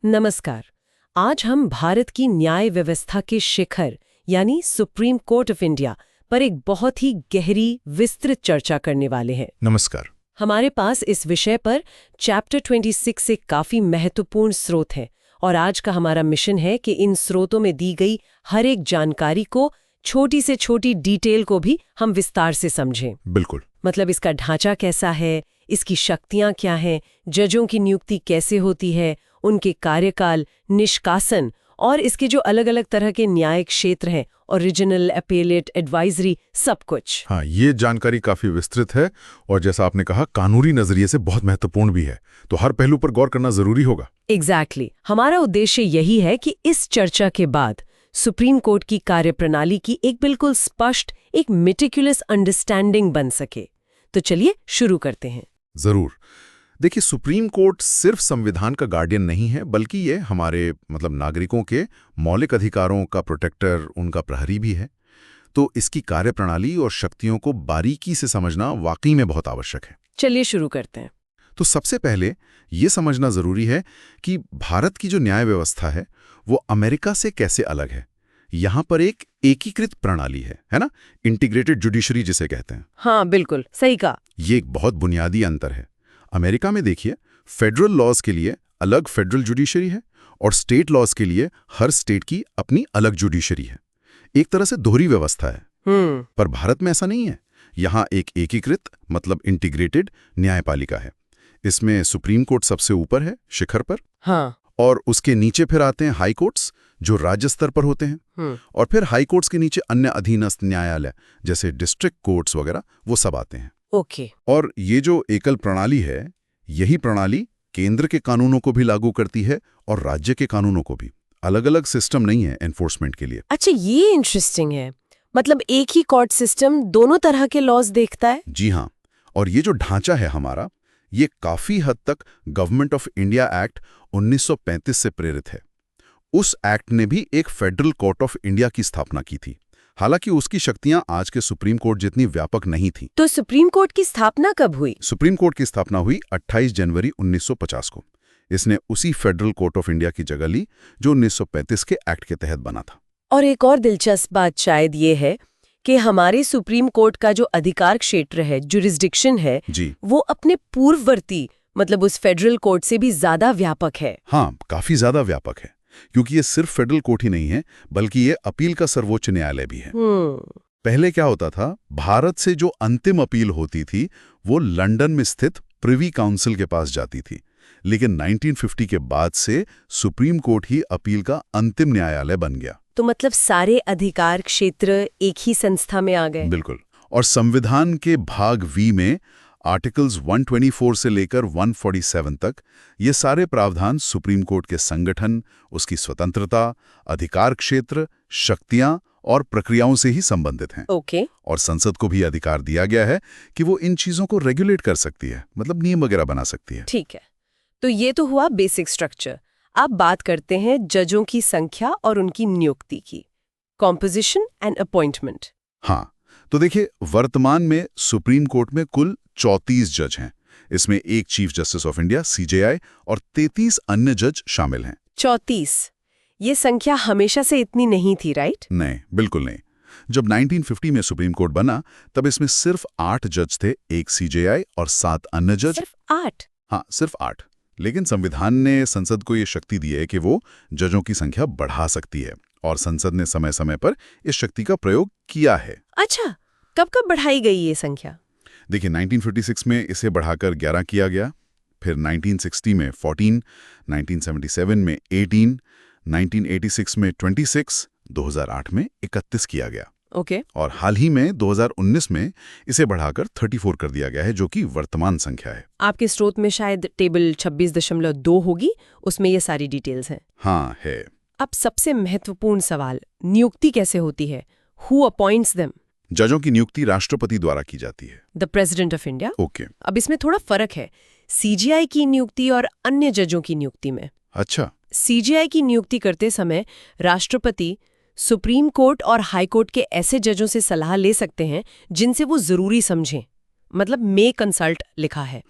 नमस्कार। आज हम भारत की न्याय व्यवस्था के शिखर यानी सुप्रीम कोर्ट ऑफ इंडिया पर एक बहुत ही गहरी, विस्तृत चर्चा करने वाले हैं। नमस्कार। हमारे पास इस विषय पर चैप्टर 26 से काफी महत्वपूर्ण स्रोत हैं और आज का हमारा मिशन है कि इन स्रोतों में दी गई हर एक जानकारी को, छोटी से छोटी डिटेल को भी हम विस्तार से समझें। बिल्कुल। मतलब इसका ढांचा कैसा है, इसकी शक्तियां क्या हैं, जजों की नियुक्ति कैसे होती है, उनके कार्यकाल, निष्कासन और इसके जो अलग अलग तरह के न्यायिक क्षेत्र हैं, ओरिजिनल, अपीलेट, एडवाइजरी, सब कुछ। हाँ, ये जानकारी काफी विस्तृत है और जैसा आपने कहा कानूनी नजरिए से बहुत महत्वपूर्ण भी है, तो हर पहलू पर गौर करना जरूरी होगा। एग्जैक्टली। हमारा उद्देश्य यही है कि इस चर्चा के बाद सुप्रीम कोर्ट की कार्यप्रणाली की एक बिल्कुल स्पष्ट, एक मेटिकुलस अंडरस्टैंडिंग बन सके। तो चलिए शुरू करते हैं। जरूर। देखिए, सुप्रीम कोर्ट सिर्फ संविधान का गार्डियन नहीं है, बल्कि ये हमारे नागरिकों के मौलिक अधिकारों का प्रोटेक्टर, उनका प्रहरी भी है। तो इसकी कार्यप्रणाली और शक्तियों को बारीकी से समझना वाकई में बहुत आवश्यक है। चलिए शुरू करते हैं। तो सबसे पहले ये समझना जरूरी है कि भारत की जो न्याय व्यवस्था है वो अमेरिका से कैसे अलग है। यहाँ पर एक एकीकृत प्रणाली है ना, इंटीग्रेटेड जुडिशरी जिसे कहते हैं। हाँ, बिल्कुल सही कहा। ये एक बहुत बुनियादी अंतर है। अमेरिका में देखिए, फेडरल लॉज के लिए अलग फेडरल जुडिशरी है और स्टेट लॉज के लिए हर स्टेट की अपनी अलग जुडिशरी है। एक तरह से दोहरी व्यवस्था है। पर भारत में ऐसा नहीं है। यहाँ एक एकीकृत इंटीग्रेटेड न्यायपालिका है। इसमें सुप्रीम कोर्ट सबसे ऊपर है, शिखर पर। हाँ। और उसके नीचे फिर आते हैं हाई कोर्ट्स, जो राज्य स्तर पर होते हैं। और फिर हाई कोर्ट्स के नीचे अन्य अधीनस्थ न्यायालय जैसे डिस्ट्रिक्ट कोर्ट्स वगैरह, वो सब आते हैं। ओके। और ये जो एकल प्रणाली है, यही प्रणाली केंद्र के कानूनों को भी लागू करती है और राज्य के कानूनों को भी। अलग अलग सिस्टम नहीं है एनफोर्समेंट के लिए। अच्छा, ये इंटरेस्टिंग है। मतलब एक ही कोर्ट सिस्टम दोनों तरह के लॉज देखता है। जी हाँ। और ये जो ढांचा है हमारा, ये काफी हद तक गवर्नमेंट ऑफ इंडिया एक्ट 1935 से प्रेरित है। उस एक्ट ने भी एक फेडरल कोर्ट ऑफ इंडिया की स्थापना की थी। हालांकि उसकी शक्तियां आज के सुप्रीम कोर्ट जितनी व्यापक नहीं थी। तो सुप्रीम कोर्ट की स्थापना कब हुई? सुप्रीम कोर्ट की स्थापना हुई 28 जनवरी 1950 को। इसने उसी फेडरल कोर्ट ऑफ इंडिया की जगह ली जो 1935 के एक्ट के तहत बना था। और एक और दिलचस्प बात शायद ये है कि हमारे सुप्रीम कोर्ट का जो अधिकार क्षेत्र है, जुरिस्डिक्शन है जी, वो अपने पूर्ववर्ती उस फेडरल कोर्ट से भी ज्यादा व्यापक है। हाँ, काफी ज्यादा व्यापक है, क्योंकि ये सिर्फ फेडरल कोर्ट ही नहीं है, बल्कि ये अपील का सर्वोच्च न्यायालय भी है। पहले क्या होता था, भारत से जो अंतिम अपील होती थी वो लंदन में स्थित प्रिवी काउंसिल के पास जाती थी। लेकिन 1950 के बाद से सुप्रीम कोर्ट ही अपील का अंतिम न्यायालय बन गया। तो सारे अधिकार क्षेत्र एक ही संस्था में आ गए। बिल्कुल। और संविधान के भाग वी में आर्टिकल्स 124 से लेकर 147 तक ये सारे प्रावधान सुप्रीम कोर्ट के संगठन, उसकी स्वतंत्रता, अधिकार क्षेत्र, शक्तियां और प्रक्रियाओं से ही संबंधित हैं। ओके। और संसद को भी अधिकार दिया गया है कि वो इन चीजों को रेगुलेट कर सकती है, नियम वगैरह बना सकती है। ठीक है। तो ये तो हुआ बेसिक स्ट्रक्चर। अब बात करते हैं जजों की संख्या और उनकी नियुक्ति की, कॉम्पोजिशन एंड अपॉइंटमेंट। हाँ, तो देखिए, वर्तमान में सुप्रीम कोर्ट में कुल 34 जज हैं। इसमें एक chief justice of India CJI और 33 अन्य जज शामिल हैं। 34? ये संख्या हमेशा से इतनी नहीं थी, राइट? नहीं, बिल्कुल नहीं। जब 1950 में सुप्रीम कोर्ट बना तब इसमें सिर्फ 8 जज थे, एक CJI और 7 अन्य जज। सिर्फ 8? हाँ, सिर्फ 8। लेकिन संविधान ने संसद को ये शक्ति दी है कि वो जजों की संख्या बढ़ा सकती है, और संसद ने समय समय पर इस शक्ति का प्रयोग किया है। अच्छा, कब कब बढ़ाई गई ये संख्या? देखिए, 1956 में इसे बढ़ाकर 11 किया गया, फिर 1960 में 14, 1977 में 18, 1986 में 26, 2008 में 31 किया गया। ओके। और हाल ही में 2019 में इसे बढ़ाकर 34 कर दिया गया है, जो कि वर्तमान संख्या है। आपके स्रोत में शायद टेबल 26.2 होगी, उसमें ये सारी डिटेल्स हैं। हाँ, है। अब सबसे महत्वपूर्ण सवाल, नियुक्ति कैसे होती है? Who appoints them? जजों की नियुक्ति राष्ट्रपति द्वारा की जाती है, the president of India. Okay. अब इसमें थोड़ा फर्क है CJI की नियुक्ति और अन्य जजों की नियुक्ति में। अच्छा। CJI की नियुक्ति करते समय राष्ट्रपति सुप्रीम कोर्ट और हाई कोर्ट के ऐसे जजों से सलाह ले सकते हैं जिनसे वो जरूरी समझें। मतलब मे कंसल्ट लिखा है।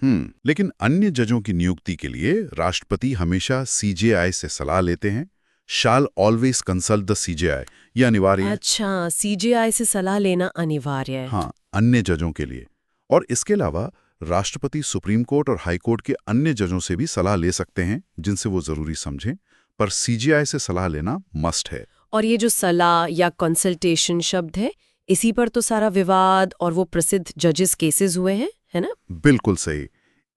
लेकिन अन्य जजों की नियुक्ति के लिए राष्ट्रपति हमेशा सीजेआई से सलाह लेते हैं। Shall always consult the CJI, ये अनिवार्य है। अच्छा, सीजेआई से सलाह लेना अनिवार्य है। हाँ, अन्य जजों के लिए। और इसके अलावा राष्ट्रपति सुप्रीम कोर्ट और हाई कोर्ट के अन्य जजों से भी सलाह ले सकते हैं जिनसे वो जरूरी समझें, पर सीजेआई से सलाह लेना मस्ट है। और ये जो सलाह या कंसल्टेशन शब्द है, इसी पर तो सारा विवाद और वो प्रसिद्ध जजेस केसेस हुए हैं, है ना? बिल्कुल सही।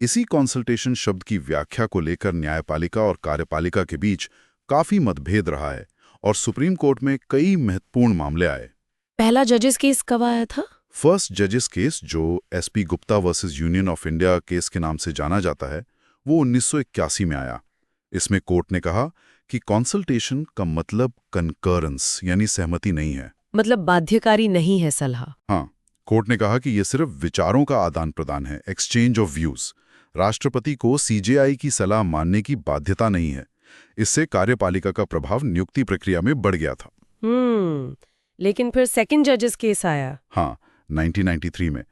इसी कंसल्टेशन शब्द की व्याख्या को लेकर न्यायपालिका और कार्यपालिका के बीच काफी मतभेद रहा है और सुप्रीम कोर्ट में कई महत्वपूर्ण मामले आए। पहला जजेस केस कब आया था? फर्स्ट जजेस केस, जो SP Gupta versus union of India case के नाम से जाना जाता है, वो 1981 में आया। इसमें कोर्ट ने कहा कि कंसल्टेशन का मतलब कंकरेंस यानी सहमति नहीं है। मतलब बाध्यकारी नहीं है सलाह। हाँ, कोर्ट ने कहा कि यह सिर्फ विचारों का आदान प्रदान है, एक्सचेंज ऑफ व्यूज। राष्ट्रपति को सीजेआई की सलाह मानने की बाध्यता नहीं है। इससे कार्यपालिका का प्रभाव नियुक्ति प्रक्रिया में बढ़ गया था। लेकिन फिर सेकंड जजेस केस आया। हाँ, 1993 में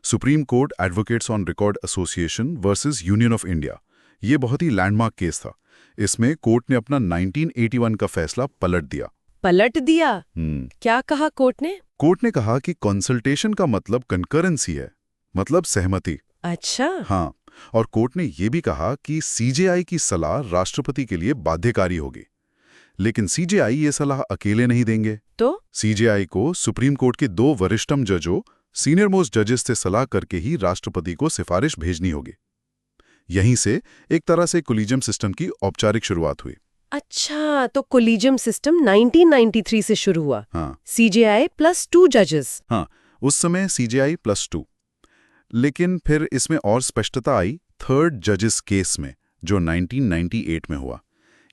supreme court advocates on record association versus union of India. ये बहुत ही लैंडमार्क केस था। इसमें कोर्ट ने अपना 1981 का फैसला पलट दिया। पलट दिया? क्या कहा कोर्ट ने? कोर्ट ने कहा कि कंसल्टेशन का मतलब कंकरेंसी है, मतलब सहमति। अच्छा। हाँ, और कोर्ट ने यह भी कहा कि सीजेआई की सलाह राष्ट्रपति के लिए बाध्यकारी होगी। लेकिन सीजेआई ये सलाह अकेले नहीं देंगे। तो सीजेआई को सुप्रीम कोर्ट के 2 वरिष्ठतम जजों, सीनियर मोस्ट जजेस से सलाह करके ही राष्ट्रपति को सिफारिश भेजनी होगी। यहीं से एक तरह से कोलिजियम सिस्टम की औपचारिक शुरुआत हुई। अच्छा, तो कोलिजियम सिस्टम 1993 से शुरू हुआ। हाँ, सीजेआई प्लस 2 जजेस। हाँ, उस समय सीजेआई प्लस 2। लेकिन फिर इसमें और स्पष्टता आई थर्ड जजेस केस में, जो 1998 में हुआ।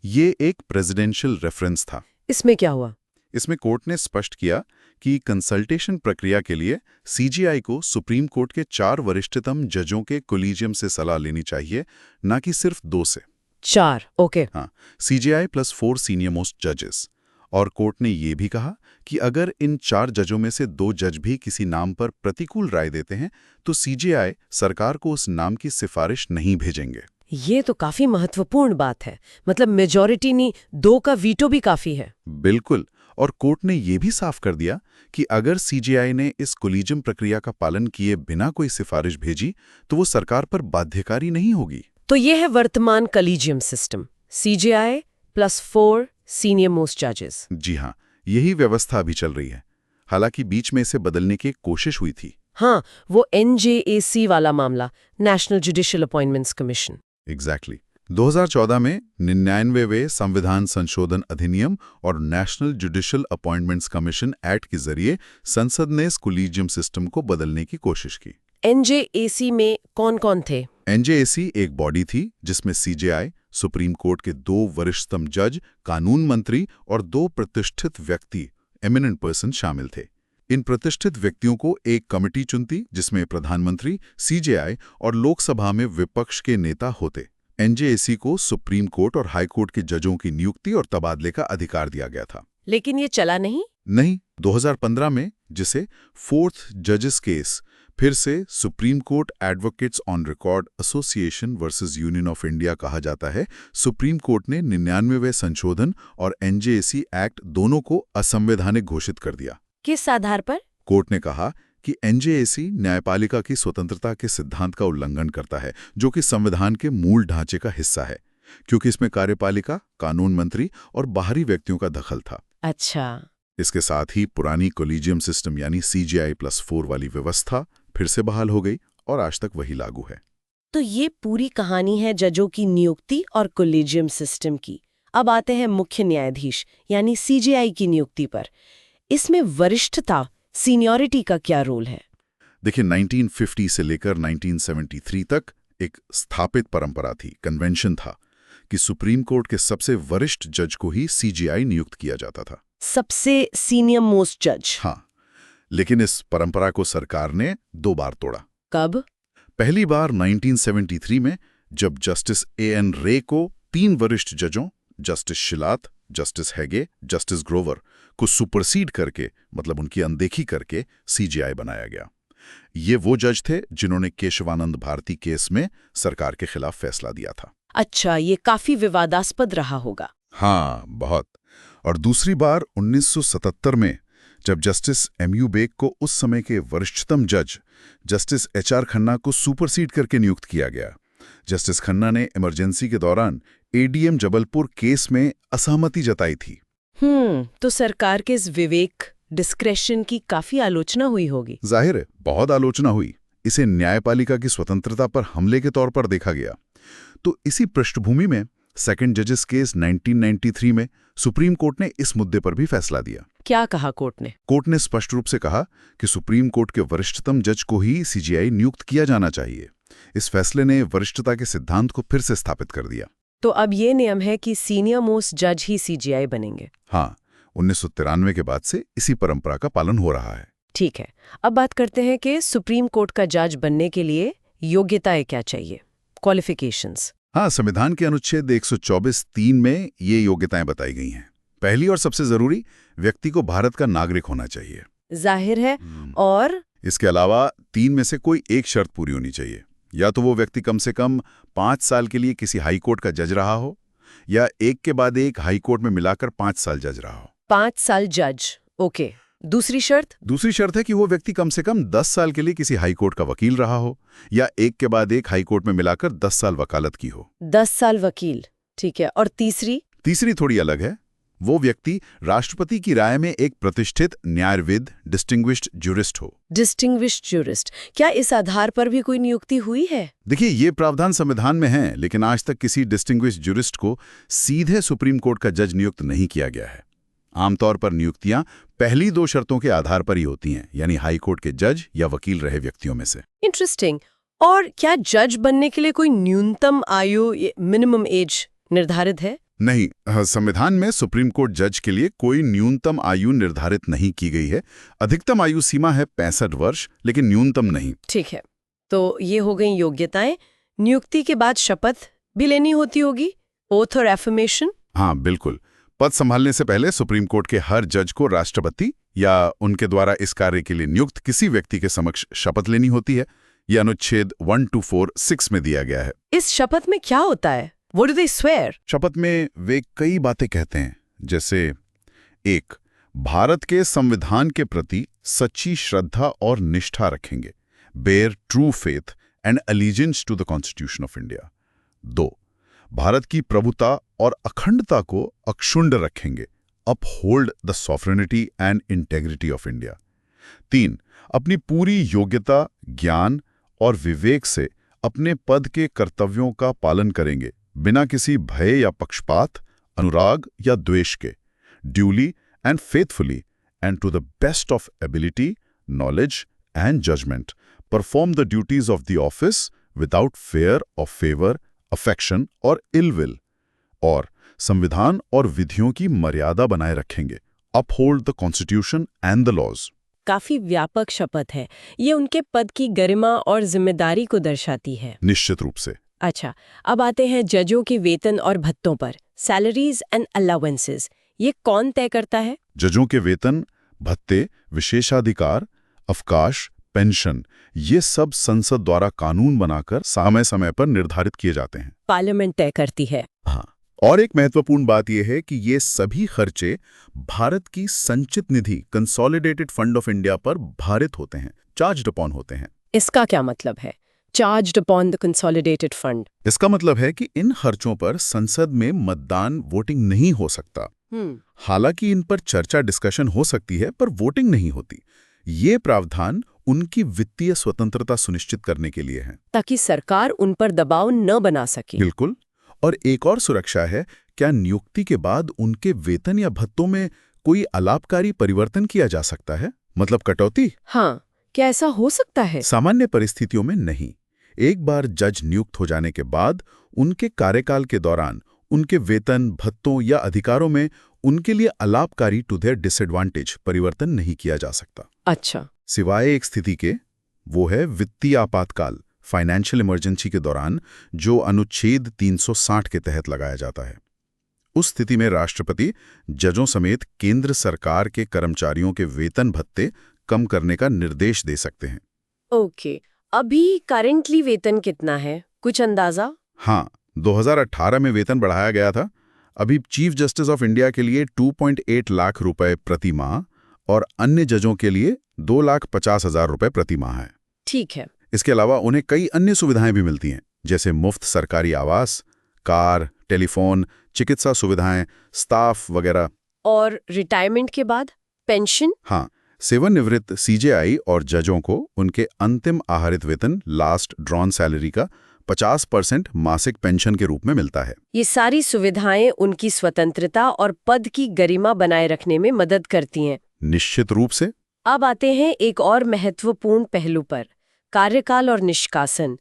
ये एक प्रेसिडेंशियल रेफरेंस था। इसमें क्या हुआ? इसमें कोर्ट ने स्पष्ट किया कि कंसल्टेशन प्रक्रिया के लिए सीजेआई को सुप्रीम कोर्ट के 4 वरिष्ठतम जजों के कोलिजियम से सलाह लेनी चाहिए, न कि सिर्फ 2 से। 4, ओके। हाँ, सीजेआई प्लस 4 सीनियर मोस्ट जजेस। और कोर्ट ने यह भी कहा कि अगर इन 4 जजों में से 2 जज भी किसी नाम पर प्रतिकूल राय देते हैं, तो सीजेआई सरकार को उस नाम की सिफारिश नहीं भेजेंगे। ये तो काफी महत्वपूर्ण बात है। मतलब मेजॉरिटी नहीं, 2 का वीटो भी काफी है। बिल्कुल। और कोर्ट ने यह भी साफ कर दिया कि अगर सीजेआई ने इस कोलिजियम प्रक्रिया का पालन किए बिना कोई सिफारिश भेजी, तो वो सरकार पर बाध्यकारी नहीं होगी। तो ये है वर्तमान collegium system, CJI plus 4 senior most जजेस। जी हाँ, यही व्यवस्था अभी चल रही है। हालांकि बीच में इसे बदलने की कोशिश हुई थी। हाँ, वो NJAC वाला मामला, national judicial appointments commission. Exactly. 2014 में 99वें संविधान संशोधन अधिनियम और national judicial appointments commission act के जरिए संसद ने इस कोलिजियम सिस्टम को बदलने की कोशिश की। NJAC में कौन-कौन थे? NJAC एक बॉडी थी जिसमें सीजेआई, सुप्रीम कोर्ट के 2 वरिष्ठतम जज, कानून मंत्री और 2 प्रतिष्ठित व्यक्ति, एमिनेंट पर्सन शामिल थे। इन प्रतिष्ठित व्यक्तियों को एक कमेटी चुनती जिसमें प्रधानमंत्री, सीजेआई और लोकसभा में विपक्ष के नेता होते। NJAC को सुप्रीम कोर्ट और हाई कोर्ट के जजों की नियुक्ति और तबादले का अधिकार दिया गया था। लेकिन ये चला नहीं? नहीं, 2015 में, जिसे 4th जजेस केस, फिर से supreme court advocates on record association versus union of India कहा जाता है, सुप्रीम कोर्ट ने 99वें संशोधन और NJAC एक्ट दोनों को असंवैधानिक घोषित कर दिया। किस आधार पर? कोर्ट ने कहा कि NJAC न्यायपालिका की स्वतंत्रता के सिद्धांत का उल्लंघन करता है, जो कि संविधान के मूल ढांचे का हिस्सा है, क्योंकि इसमें कार्यपालिका, कानून मंत्री और बाहरी व्यक्तियों का दखल था। अच्छा। इसके साथ ही पुरानी कोलिजियम सिस्टम यानी सीजेआई प्लस 4 वाली व्यवस्था फिर से बहाल हो गई और आज तक वही लागू है। तो ये पूरी कहानी है जजों की नियुक्ति और कोलिजियम सिस्टम की। अब आते हैं मुख्य न्यायाधीश यानी सीजेआई की नियुक्ति पर। इसमें वरिष्ठता, सीनियरिटी का क्या रोल है? देखिए, 1950 से लेकर 1973 तक एक स्थापित परंपरा थी, कन्वेंशन था, कि सुप्रीम कोर्ट के सबसे वरिष्ठ जज को ही सीजेआई नियुक्त किया जाता था। सबसे सीनियर मोस्ट जज? हाँ, लेकिन इस परंपरा को सरकार ने 2 बार तोड़ा। कब? पहली बार 1973 में, जब जस्टिस AN रे को 3 वरिष्ठ जजों, जस्टिस शिलात, जस्टिस हेगे, जस्टिस ग्रोवर को सुपरसीड करके, मतलब उनकी अनदेखी करके सीजेआई बनाया गया। ये वो जज थे जिन्होंने केशवानंद भारती केस में सरकार के खिलाफ फैसला दिया था। अच्छा, ये काफी विवादास्पद रहा होगा। हाँ, बहुत। और दूसरी बार 1977 में जब जस्टिस एमयू बेग को उस समय के वरिष्ठतम जज जस्टिस एचआर खन्ना को सुपरसीड करके नियुक्त किया गया। जस्टिस खन्ना ने इमरजेंसी के दौरान एडीएम जबलपुर केस में असहमति जताई थी। तो सरकार के इस विवेक डिस्क्रेशन की काफी आलोचना हुई होगी। जाहिर है, बहुत आलोचना हुई। इसे न्यायपालिका की स्वतंत्रता पर हमले के तौर पर देखा गया। तो इसी पृष्ठभूमि में सेकंड जजेस केस 1993 में सुप्रीम कोर्ट ने इस मुद्दे पर भी फैसला दिया। क्या कहा कोर्ट ने? कोर्ट ने स्पष्ट रूप से कहा कि सुप्रीम कोर्ट के वरिष्ठतम जज को ही सीजीआई नियुक्त किया जाना चाहिए। इस फैसले ने वरिष्ठता के सिद्धांत को फिर से स्थापित कर दिया। तो अब ये नियम है कि सीनियर मोस्ट जज ही सीजीआई बनेंगे। हाँ, 1993 के बाद से इसी परंपरा का पालन हो रहा है। ठीक है, अब बात करते हैं कि सुप्रीम कोर्ट का जज बनने के लिए योग्यताएं क्या चाहिए, क्वालिफिकेशंस। हाँ, संविधान के अनुच्छेद 124(3) में ये योग्यताएं बताई गई हैं। पहली और सबसे जरूरी, व्यक्ति को भारत का नागरिक होना चाहिए। जाहिर है। और इसके अलावा 3 में से कोई एक शर्त पूरी होनी चाहिए। या तो वो व्यक्ति कम से कम 5 साल के लिए किसी हाई कोर्ट का जज रहा हो, या एक के बाद एक हाई कोर्ट में मिलाकर 5 साल जज रहा हो। 5 साल जज, ओके। दूसरी शर्त है कि वो व्यक्ति कम से कम 10 साल के लिए किसी हाई कोर्ट का वकील रहा हो, या एक के बाद एक हाई कोर्ट में मिलाकर 10 साल वकालत की हो। 10 साल वकील, ठीक है। और तीसरी थोड़ी अलग है। वो व्यक्ति राष्ट्रपति की राय में एक प्रतिष्ठित न्यायविद, डिस्टिंग्विश्ड ज्यूरिस्ट हो। डिस्टिंग्विश्ड ज्यूरिस्ट, क्या इस आधार पर भी कोई नियुक्ति हुई है? देखिए, ये प्रावधान संविधान में है, लेकिन आज तक किसी डिस्टिंग्विश्ड ज्यूरिस्ट को सीधे सुप्रीम कोर्ट का जज नियुक्त नहीं किया गया है। आमतौर पर नियुक्तियां पहली 2 शर्तों के आधार पर ही होती हैं, यानी हाई कोर्ट के जज या वकील रहे व्यक्तियों में से। इंटरेस्टिंग। और क्या जज बनने के लिए कोई न्यूनतम आयु, मिनिमम एज निर्धारित है? नहीं, संविधान में सुप्रीम कोर्ट जज के लिए कोई न्यूनतम आयु निर्धारित नहीं की गई है। अधिकतम आयु सीमा है 65 वर्ष, लेकिन न्यूनतम नहीं। ठीक है, तो ये हो गई योग्यताएं। नियुक्ति के बाद शपथ भी लेनी होती होगी, ओथ और एफर्मेशन। हाँ, बिल्कुल। पद संभालने से पहले सुप्रीम कोर्ट के हर जज को राष्ट्रपति या उनके द्वारा इस कार्य के लिए नियुक्त किसी व्यक्ति के समक्ष शपथ लेनी होती है। यह अनुच्छेद 1246 में दिया गया है। इस शपथ में क्या होता है? What do they swear? शपथ में वे कई बातें कहते हैं, जैसे 1. भारत के संविधान के प्रति सच्ची श्रद्धा और निष्ठा रखेंगे, bear true faith and allegiance to the Constitution of India. 2. Bharat की प्रभुता और अखंडता को अक्षुण्ण रखेंगे, uphold the sovereignty and integrity of India. 3. अपनी पूरी योग्यता, ज्ञान और विवेक से अपने पद के कर्तव्यों का पालन करेंगे, बिना किसी भय या पक्षपात, अनुराग या द्वेष के, duly and faithfully and to the best of ability, knowledge and judgement perform the duties of the office without fear of favour, affection और इल विल। और संविधान और विधियों की मर्यादा बनाए रखेंगे, uphold the constitution and the laws. काफी व्यापक शपथ है। ये उनके पद की गरिमा और जिम्मेदारी को दर्शाती है। निश्चित रूप से। अच्छा, अब आते हैं जजों के वेतन और भत्तों पर, सैलरीज एंड अलाउंसेस। ये कौन तय करता है? जजों के वेतन, भत्ते, विशेषाधिकार, अवकाश, पेंशन, ये सब संसद द्वारा कानून बनाकर समय समय पर निर्धारित किए जाते हैं। पार्लियामेंट तय करती है। हाँ, और एक महत्वपूर्ण बात यह है कि ये सभी खर्चे भारत की संचित निधि कंसोलिडेटेड फंड ऑफ इंडिया पर भारित होते हैं, चार्ज्ड अपॉन होते हैं। इसका क्या मतलब है, charged upon the consolidated fund? इसका मतलब है कि इन खर्चों पर संसद में मतदान, वोटिंग नहीं हो सकता। हालांकि इन पर चर्चा, डिस्कशन हो सकती है, पर वोटिंग नहीं होती। ये प्रावधान उनकी वित्तीय स्वतंत्रता सुनिश्चित करने के लिए है, ताकि सरकार उन पर दबाव न बना सके। बिल्कुल। और एक और सुरक्षा है, क्या नियुक्ति के बाद उनके वेतन या भत्तों में कोई अलाभकारी परिवर्तन किया जा सकता है, मतलब कटौती? हाँ, क्या ऐसा हो सकता है? सामान्य परिस्थितियों में नहीं। एक बार जज नियुक्त हो जाने के बाद उनके कार्यकाल के दौरान उनके वेतन, भत्तों या अधिकारों में उनके लिए अलाभकारी टू देयर डिसएडवांटेज परिवर्तन नहीं किया जा सकता। अच्छा। सिवाय एक स्थिति के, वो है वित्तीय आपातकाल, फाइनेंशियल इमरजेंसी के दौरान, जो अनुच्छेद 360 के तहत लगाया जाता है। उस स्थिति में राष्ट्रपति जजों समेत केंद्र सरकार के कर्मचारियों के वेतन भत्ते कम करने का निर्देश दे सकते हैं। ओके, अभी करेंटली वेतन कितना है, कुछ अंदाजा? हाँ, 2018 में वेतन बढ़ाया गया था। अभी चीफ जस्टिस ऑफ इंडिया के लिए 2.8 लाख रुपए प्रति माह और अन्य जजों के लिए 2,50,000 रुपए प्रति माह है। ठीक है। इसके अलावा उन्हें कई अन्य सुविधाएं भी मिलती हैं, जैसे मुफ्त सरकारी आवास, कार, टेलीफोन, चिकित्सा सुविधाएं, स्टाफ वगैरह। और रिटायरमेंट के बाद पेंशन? हाँ, सेवानिवृत्त सीजेआई और जजों को उनके अंतिम आहरित वेतन लास्ट ड्रॉन सैलरी का 50% मासिक पेंशन के रूप में मिलता है। ये सारी सुविधाएं उनकी स्वतंत्रता और पद की गरिमा बनाए रखने में मदद करती हैं। निश्चित रूप से। अब आते हैं एक और महत्वपूर्ण पहलू पर, कार्यकाल और निष्कासन।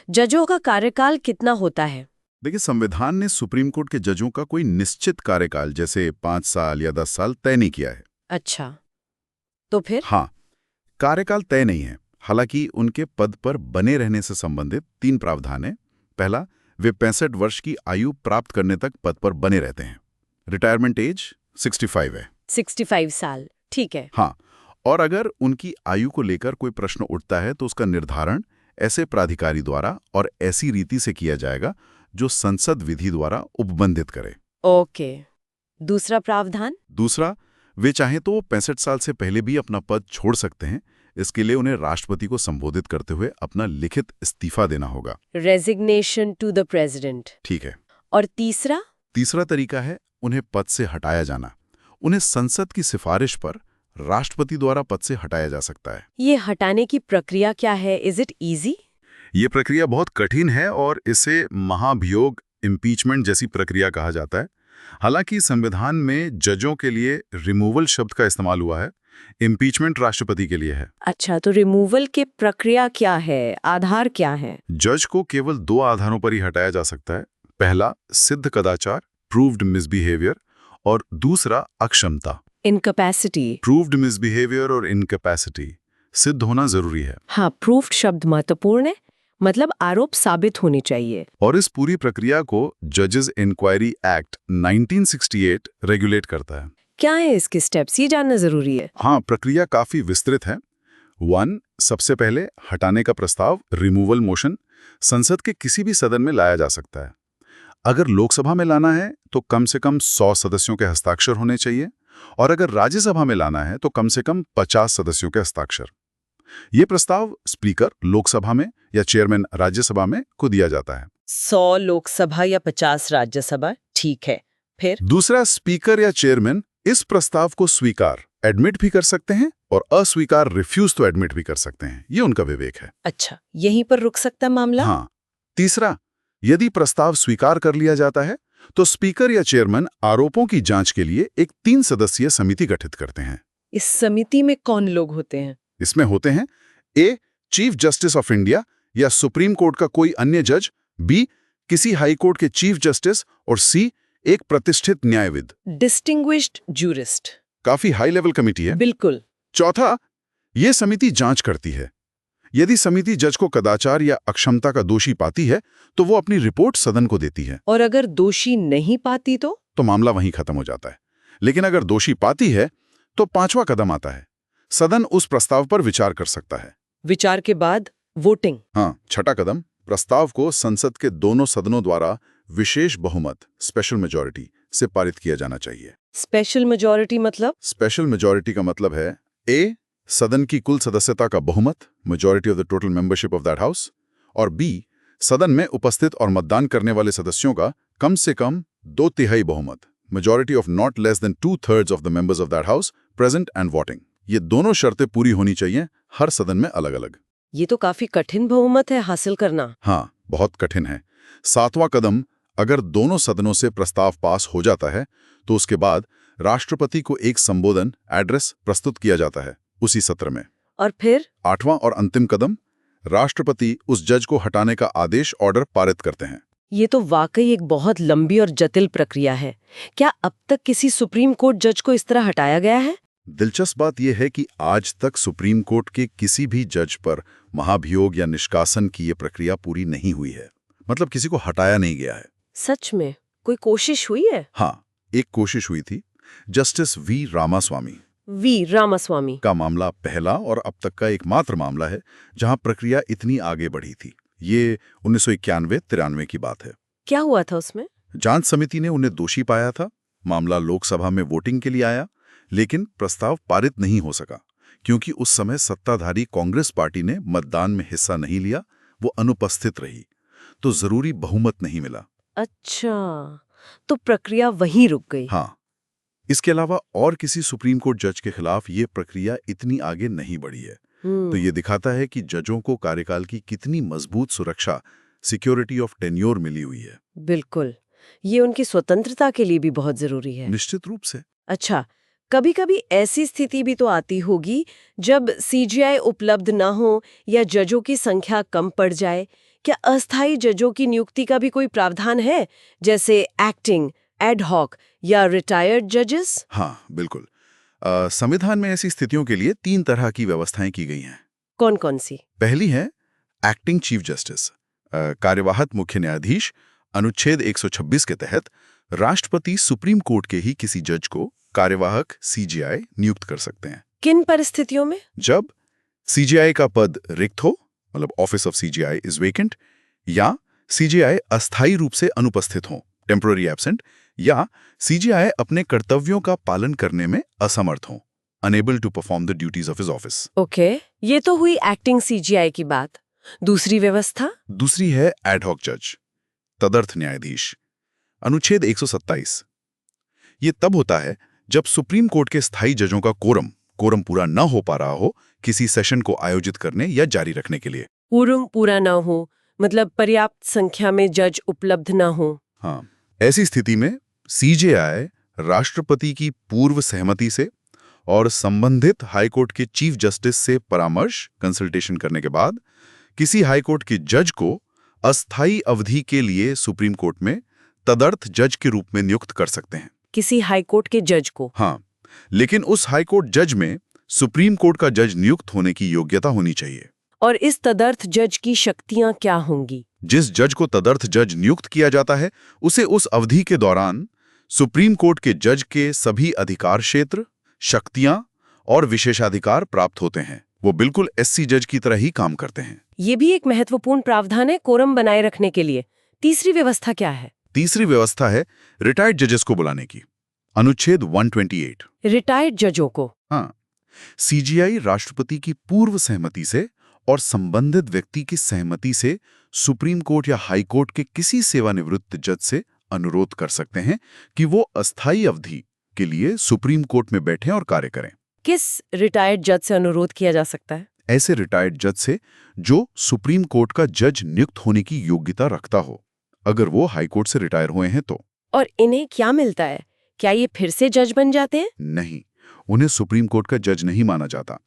जजों का कार्यकाल कितना होता है? देखिए, संविधान ने सुप्रीम कोर्ट के जजों का कोई निश्चित कार्यकाल जैसे 5 साल या 10 साल तय नहीं किया है। अच्छा, तो फिर? हाँ, कार्यकाल तय नहीं है। हालांकि उनके पद पर बने रहने से संबंधित 3 प्रावधान हैं। पहला, वे 65 वर्ष की आयु प्राप्त करने तक पद पर बने रहते हैं। रिटायरमेंट एज 65 है। 65 साल, ठीक है। हाँ, और अगर उनकी आयु को लेकर कोई प्रश्न उठता है तो उसका निर्धारण ऐसे प्राधिकारी द्वारा और ऐसी रीति से किया जाएगा जो संसद विधि द्वारा उपबंधित करे। ओके, दूसरा प्रावधान? दूसरा, वे चाहें तो 65 साल से पहले भी अपना पद छोड़ सकते हैं। इसके लिए उन्हें राष्ट्रपति को संबोधित करते हुए अपना लिखित इस्तीफा देना होगा। Resignation to the president. ठीक है। और तीसरा? तीसरा तरीका है उन्हें पद से हटाया जाना। उन्हें संसद की सिफारिश पर राष्ट्रपति द्वारा पद से हटाया जा सकता है। ये हटाने की प्रक्रिया क्या है? Is it easy? ये प्रक्रिया बहुत कठिन है और इसे महाभियोग इम्पीचमेंट जैसी प्रक्रिया कहा जाता है। हालांकि संविधान में जजों के लिए रिमूवल शब्द का इस्तेमाल हुआ है, इम्पीचमेंट राष्ट्रपति के लिए है। अच्छा, तो रिमूवल की प्रक्रिया क्या है, आधार क्या है? जज को केवल 2 आधारों पर ही हटाया जा सकता है। पहला, सिद्ध कदाचार, प्रूव्ड मिसबिहेवियर, और दूसरा, अक्षमता, इनकैपेसिटी। प्रूव्ड मिसबिहेवियर और इनकैपेसिटी सिद्ध होना जरूरी है। हाँ, प्रूफ्ड शब्द महत्वपूर्ण है, मतलब आरोप साबित होनी चाहिए। और इस पूरी प्रक्रिया को जजेस इंक्वायरी एक्ट 1968 रेगुलेट करता है। क्या है इसके स्टेप्स, ये जानना जरूरी है। हाँ, प्रक्रिया काफी विस्तृत है। 1, सबसे पहले हटाने का प्रस्ताव, रिमूवल मोशन, संसद के किसी भी सदन में लाया जा सकता है। अगर लोकसभा में लाना है तो कम से कम 100 सदस्यों के हस्ताक्षर होने चाहिए, और अगर राज्यसभा में लाना है तो कम से कम 50 सदस्यों के हस्ताक्षर। ये प्रस्ताव स्पीकर लोकसभा में या चेयरमैन राज्यसभा में को दिया जाता है। 100 लोकसभा या 50 राज्यसभा, ठीक है। फिर दूसरा, स्पीकर या चेयरमैन इस प्रस्ताव को स्वीकार एडमिट भी कर सकते हैं और अस्वीकार रिफ्यूज तो एडमिट भी कर सकते हैं। ये उनका विवेक है। अच्छा, यहीं पर रुक सकता मामला? हाँ। तीसरा, यदि प्रस्ताव स्वीकार कर लिया जाता है तो स्पीकर या चेयरमैन आरोपों की जांच के लिए एक 3 सदस्यीय समिति गठित करते हैं। इस समिति में कौन लोग होते हैं? इसमें होते हैं ए, चीफ जस्टिस ऑफ इंडिया या सुप्रीम कोर्ट का कोई अन्य जज, बी, किसी हाई कोर्ट के चीफ जस्टिस, और सी, एक प्रतिष्ठित न्यायविद, डिस्टिंग्विश्ड जूरिस्ट। काफी हाई लेवल कमिटी है। बिल्कुल। चौथा, यह समिति जांच करती है। यदि समिति जज को कदाचार या अक्षमता का दोषी पाती है तो वो अपनी रिपोर्ट सदन को देती है। और अगर दोषी नहीं पाती तो मामला वहीं खत्म हो जाता है। लेकिन अगर दोषी पाती है तो 5वां कदम आता है, सदन उस प्रस्ताव पर विचार कर सकता है। विचार के बाद वोटिंग। हाँ, 6ठा कदम, प्रस्ताव को संसद के दोनों सदनों द्वारा विशेष बहुमत, स्पेशल मेजॉरिटी से पारित किया जाना चाहिए। स्पेशल मेजॉरिटी मतलब? स्पेशल मेजॉरिटी का मतलब है ए, सदन की कुल सदस्यता का बहुमत, majority of the total membership of that house, और बी, सदन में उपस्थित और मतदान करने वाले सदस्यों का कम से कम 2/3 बहुमत, majority of not less than 2/3 of the members of that house present and voting. ये दोनों शर्तें पूरी होनी चाहिए, हर सदन में अलग अलग। ये तो काफी कठिन बहुमत है हासिल करना। हाँ, बहुत कठिन है। 7वां कदम, अगर दोनों सदनों से प्रस्ताव पास हो जाता है तो उसके बाद राष्ट्रपति को एक संबोधन, एड्रेस प्रस्तुत किया जाता है उसी सत्र में। और फिर 8वां और अंतिम कदम, राष्ट्रपति उस जज को हटाने का आदेश, ऑर्डर पारित करते हैं। ये तो वाकई एक बहुत लंबी और जटिल प्रक्रिया है। क्या अब तक किसी सुप्रीम कोर्ट जज को इस तरह हटाया गया है? दिलचस्प बात यह है कि आज तक सुप्रीम कोर्ट के किसी भी जज पर महाभियोग या निष्कासन की ये प्रक्रिया पूरी नहीं हुई है। मतलब किसी को हटाया नहीं गया है। सच में? कोई कोशिश हुई है? हाँ, एक कोशिश हुई थी। Justice V Ramaswami, V Ramaswami का मामला पहला और अब तक का एकमात्र मामला है जहां प्रक्रिया इतनी आगे बढ़ी थी। ये 1991-93 की बात है। क्या हुआ था उसमें? जांच समिति ने उन्हें दोषी पाया था। मामला लोकसभा में वोटिंग के लिए आया, लेकिन प्रस्ताव पारित नहीं हो सका क्योंकि उस समय सत्ताधारी कांग्रेस पार्टी ने मतदान में हिस्सा नहीं लिया, वो अनुपस्थित रही, तो जरूरी बहुमत नहीं मिला। अच्छा, तो प्रक्रिया वहीं रुक गई। हाँ, इसके अलावा और किसी सुप्रीम कोर्ट जज के खिलाफ ये प्रक्रिया इतनी आगे नहीं बढ़ी है। तो ये दिखाता है कि जजों को कार्यकाल की कितनी मजबूत सुरक्षा, सिक्योरिटी ऑफ टेन्योर मिली हुई है। बिल्कुल, ये उनकी स्वतंत्रता के लिए भी बहुत जरूरी है। निश्चित रूप से। अच्छा, कभी-कभी ऐसी स्थिति भी तो आती होगी जब सीजीआई उपलब्ध ना हो या जजों की संख्या कम पड़ जाए। क्या अस्थायी जजों की नियुक्ति का भी कोई प्रावधान है, जैसे एक्टिंग, एड हॉक या रिटायर्ड जजेस? हाँ, बिल्कुल। संविधान में ऐसी स्थितियों के लिए 3 तरह की व्यवस्थाएं की गई हैं। कौन-कौन सी? पहली है एक्टिंग चीफ जस्टिस, कार्यवाहक मुख्य न्यायाधीश। अनुच्छेद 126 के तहत राष्ट्रपति सुप्रीम कोर्ट के ही किसी जज को कार्यवाहक सीजीआई नियुक्त कर सकते हैं। किन परिस्थितियों में? जब सीजीआई का पद रिक्त हो, मतलब office of CGI is vacant, या सीजीआई अस्थायी रूप से अनुपस्थित हो, टेम्पररी एब्सेंट, या सीजीआई अपने कर्तव्यों का पालन करने में असमर्थ हो, unable to perform the duties of his office. Okay, ये तो हुई एक्टिंग सीजीआई की बात। दूसरी व्यवस्था? दूसरी है एड हॉक जज, तदर्थ न्यायाधीश। अनुच्छेद 127। ये तब होता है जब सुप्रीम कोर्ट के स्थायी जजों का कोरम पूरा न हो पा रहा हो किसी सेशन को आयोजित करने या जारी रखने के लिए। कोरम पूरा ना हो मतलब पर्याप्त संख्या में जज उपलब्ध ना हो। हाँ, ऐसी स्थिति में सीजेआई राष्ट्रपति की पूर्व सहमति से और संबंधित हाईकोर्ट के चीफ जस्टिस से परामर्श कंसल्टेशन करने के बाद किसी हाईकोर्ट के जज को अस्थायी अवधि के लिए सुप्रीम कोर्ट में तदर्थ जज के रूप में नियुक्त कर सकते हैं। किसी हाईकोर्ट के जज को? हाँ, लेकिन उस हाईकोर्ट जज में सुप्रीम कोर्ट का जज नियुक्त होने की योग्यता होनी चाहिए। और इस तदर्थ जज की शक्तियां क्या होंगी? जिस जज को तदर्थ जज नियुक्त किया जाता है उसे उस अवधि के दौरान सुप्रीम कोर्ट के जज के सभी अधिकार क्षेत्र, शक्तियां और विशेषाधिकार प्राप्त होते हैं। वो बिल्कुल एससी जज की तरह ही काम करते हैं। ये भी एक महत्वपूर्ण प्रावधान है कोरम बनाए रखने के लिए। तीसरी व्यवस्था क्या है? तीसरी व्यवस्था है रिटायर्ड जजेस को बुलाने की। अनुच्छेद 128। रिटायर्ड जजों को? हाँ, सीजीआई राष्ट्रपति की पूर्व सहमति से और संबंधित व्यक्ति की सहमति से सुप्रीम कोर्ट या हाई कोर्ट के किसी सेवानिवृत्त जज से अनुरोध कर सकते हैं कि वो अस्थायी अवधि के लिए सुप्रीम कोर्ट में बैठें और कार्य करें। किस रिटायर्ड जज से अनुरोध किया जा सकता है? ऐसे रिटायर्ड जज से जो सुप्रीम कोर्ट का जज नियुक्त होने की योग्यता रखता हो, अगर वो हाई कोर्ट से रिटायर हुए हैं तो। और इन्हें क्या मिलता है? क्या ये फिर से जज बन जाते हैं? नहीं, उन्हें सुप्रीम कोर्ट का जज नहीं माना जाता,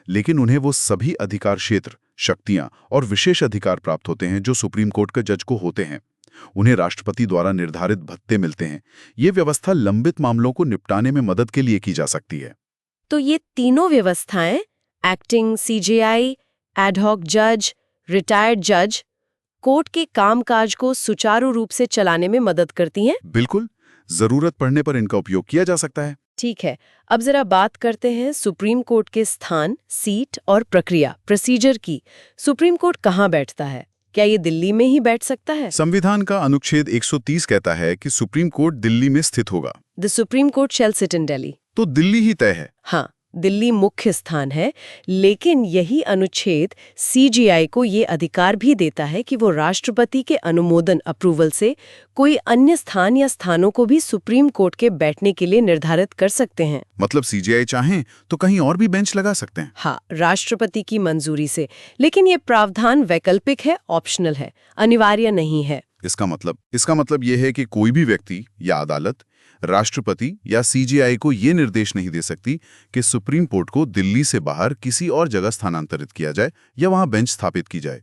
लेकिन उन्हें वो सभी अधिकार क्षेत्र, शक्तियां और विशेष अधिकार प्राप्त होते हैं जो सुप्रीम कोर्ट के जज को होते हैं। उन्हें राष्ट्रपति द्वारा निर्धारित भत्ते मिलते हैं। ये व्यवस्था लंबित मामलों को निपटाने में मदद के लिए की जा सकती है। तो ये तीनों व्यवस्थाएं, एक्टिंग सीजीआई, एड हॉक जज, रिटायर्ड जज, कोर्ट के कामकाज को सुचारू रूप से चलाने में मदद करती हैं? बिल्कुल, जरूरत पड़ने पर इनका उपयोग किया जा सकता है। ठीक है, अब जरा बात करते हैं सुप्रीम कोर्ट के स्थान, सीट और प्रक्रिया, प्रोसीजर की। सुप्रीम कोर्ट कहाँ बैठता है? क्या ये दिल्ली में ही बैठ सकता है? संविधान का अनुच्छेद 130 कहता है कि सुप्रीम कोर्ट दिल्ली में स्थित होगा। The supreme court shell sit in Delhi. तो दिल्ली ही तय है। हाँ, दिल्ली मुख्य स्थान है, लेकिन यही अनुच्छेद सीजीआई को ये अधिकार भी देता है कि वो राष्ट्रपति के अनुमोदन अप्रूवल से कोई अन्य स्थान या स्थानों को भी सुप्रीम कोर्ट के बैठने के लिए निर्धारित कर सकते हैं। मतलब सीजीआई चाहें तो कहीं और भी बेंच लगा सकते हैं। हाँ, राष्ट्रपति की मंजूरी से। लेकिन ये प्रावधान वैकल्पिक है, ऑप्शनल है, अनिवार्य नहीं है। इसका मतलब यह है कि कोई भी व्यक्ति या अदालत राष्ट्रपति या सीजीआई को ये निर्देश नहीं दे सकती कि सुप्रीम कोर्ट को दिल्ली से बाहर किसी और जगह स्थानांतरित किया जाए या वहां बेंच स्थापित की जाए।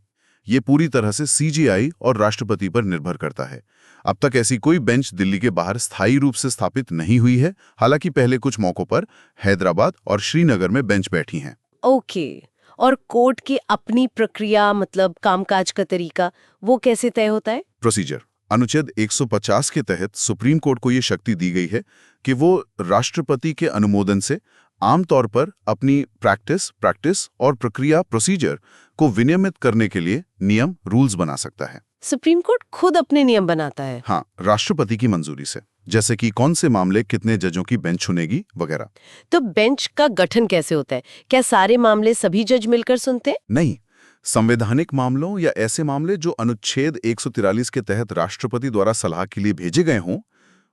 ये पूरी तरह से सीजीआई और राष्ट्रपति पर निर्भर करता है। अब तक ऐसी कोई बेंच दिल्ली के बाहर स्थायी रूप से स्थापित नहीं हुई है, हालांकि पहले कुछ मौकों पर हैदराबाद और श्रीनगर में बेंच बैठी हैं। ओके, और कोर्ट की अपनी प्रक्रिया मतलब कामकाज का तरीका वो कैसे तय होता है? प्रोसीजर अनुच्छेद 150 के तहत सुप्रीम कोर्ट को ये शक्ति दी गई है कि वो राष्ट्रपति के अनुमोदन से आमतौर पर अपनी प्रैक्टिस और प्रक्रिया प्रोसीजर को विनियमित करने के लिए नियम रूल्स बना सकता है। सुप्रीम कोर्ट खुद अपने नियम बनाता है? हाँ, राष्ट्रपति की मंजूरी से, जैसे कि कौन से मामले कितने जजों की बेंच चुनेगी वगैरह। तो बेंच का गठन कैसे होता है? क्या सारे मामले सभी जज मिलकर सुनते हैं? नहीं, संवैधानिक मामलों या ऐसे मामले जो अनुच्छेद 143 के तहत राष्ट्रपति द्वारा सलाह के लिए भेजे गए हों,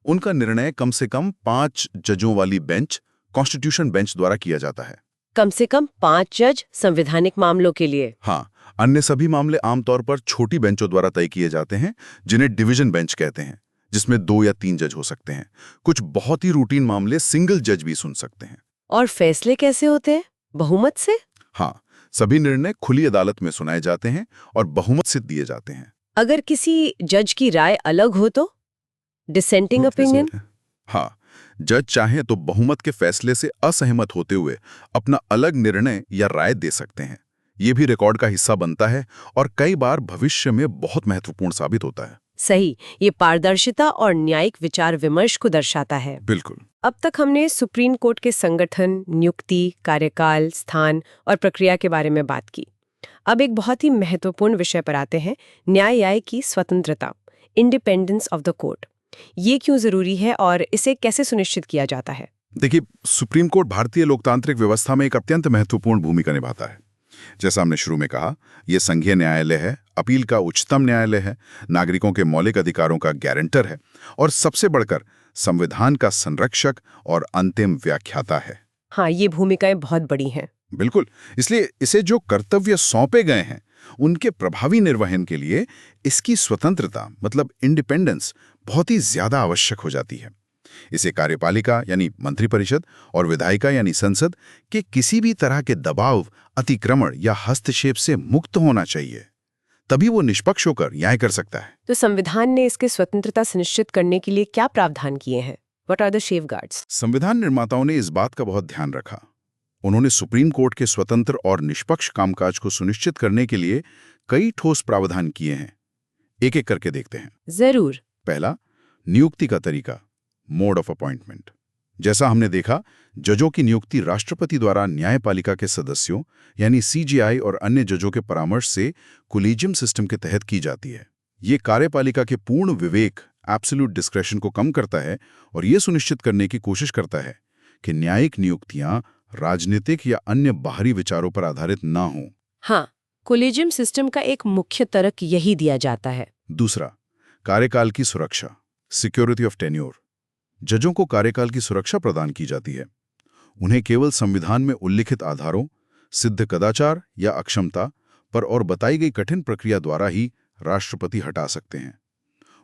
उनका निर्णय कम से कम 5 जजों वाली बेंच, कॉन्स्टिट्यूशन बेंच द्वारा किया जाता है। कम से कम 5 जज संवैधानिक मामलों के लिए? हाँ, अन्य सभी मामले आमतौर पर छोटी बेंचों द्वारा तय किए जाते हैं, जिन्हें डिवीजन बेंच कहते हैं, जिसमें 2 या 3 जज हो सकते हैं। कुछ बहुत ही रूटीन मामले सिंगल जज भी सुन सकते हैं। और फैसले कैसे होते हैं? बहुमत से? हाँ, सभी निर्णय खुली अदालत में सुनाए जाते हैं और बहुमत से दिए जाते हैं। अगर किसी जज की राय अलग हो तो? Dissenting opinion? हाँ, जज चाहे तो बहुमत के फैसले से असहमत होते हुए अपना अलग निर्णय या राय दे सकते हैं। ये भी रिकॉर्ड का हिस्सा बनता है और कई बार भविष्य में बहुत महत्वपूर्ण साबित होता है। सही, ये पारदर्शिता और न्यायिक विचार विमर्श को दर्शाता है। बिल्कुल। अब तक हमने सुप्रीम कोर्ट के संगठन, नियुक्ति, कार्यकाल, स्थान और प्रक्रिया के बारे में बात की। अब एक बहुत ही महत्वपूर्ण विषय पर आते हैं, न्याय की स्वतंत्रता, इंडिपेंडेंस ऑफ द कोर्ट। ये क्यों जरूरी है और इसे कैसे सुनिश्चित किया जाता है? देखिए, सुप्रीम कोर्ट भारतीय लोकतांत्रिक व्यवस्था में एक अत्यंत महत्वपूर्ण भूमिका निभाता है। जैसा हमने शुरू में कहा, यह संघीय न्यायालय है, अपील का उच्चतम न्यायालय है, नागरिकों के मौलिक अधिकारों का गारंटर है और सबसे बढ़कर संविधान का संरक्षक और अंतिम व्याख्याता है। हाँ, ये भूमिकाएं बहुत बड़ी हैं। बिल्कुल, इसलिए इसे जो कर्तव्य सौंपे गए हैं उनके प्रभावी निर्वहन के लिए इसकी स्वतंत्रता मतलब इंडिपेंडेंस बहुत ही ज्यादा आवश्यक हो जाती है। इसे कार्यपालिका यानी मंत्रिपरिषद और विधायिका यानी संसद के किसी भी तरह के दबाव, अतिक्रमण या हस्तक्षेप से मुक्त होना चाहिए, तभी वो निष्पक्ष होकर न्याय कर सकता है। तो संविधान ने इसके स्वतंत्रता सुनिश्चित करने के लिए क्या प्रावधान किए हैं? What are the safeguards? संविधान निर्माताओं ने इस बात का बहुत ध्यान रखा। उन्होंने सुप्रीम कोर्ट के स्वतंत्र और निष्पक्ष कामकाज को सुनिश्चित करने के लिए कई ठोस प्रावधान किए हैं। एक एक करके देखते हैं। जरूर। पहला, नियुक्ति का तरीका, मोड ऑफ अपॉइंटमेंट। जैसा हमने देखा, जजों की नियुक्ति राष्ट्रपति द्वारा न्यायपालिका के सदस्यों यानी सीजीआई और अन्य जजों के परामर्श से कोलिजियम सिस्टम के तहत की जाती है। ये कार्यपालिका के पूर्ण विवेक, एब्सोल्यूट डिस्क्रेशन को कम करता है और ये सुनिश्चित करने की कोशिश करता है कि न्यायिक नियुक्तियां राजनीतिक या अन्य बाहरी विचारों पर आधारित ना हों। हाँ, कोलिजियम सिस्टम का एक मुख्य तर्क यही दिया जाता है। दूसरा, कार्यकाल की सुरक्षा, सिक्योरिटी ऑफ टेन्योर। जजों को कार्यकाल की सुरक्षा प्रदान की जाती है। उन्हें केवल संविधान में उल्लिखित आधारों, सिद्ध कदाचार या अक्षमता पर और बताई गई कठिन प्रक्रिया द्वारा ही राष्ट्रपति हटा सकते हैं।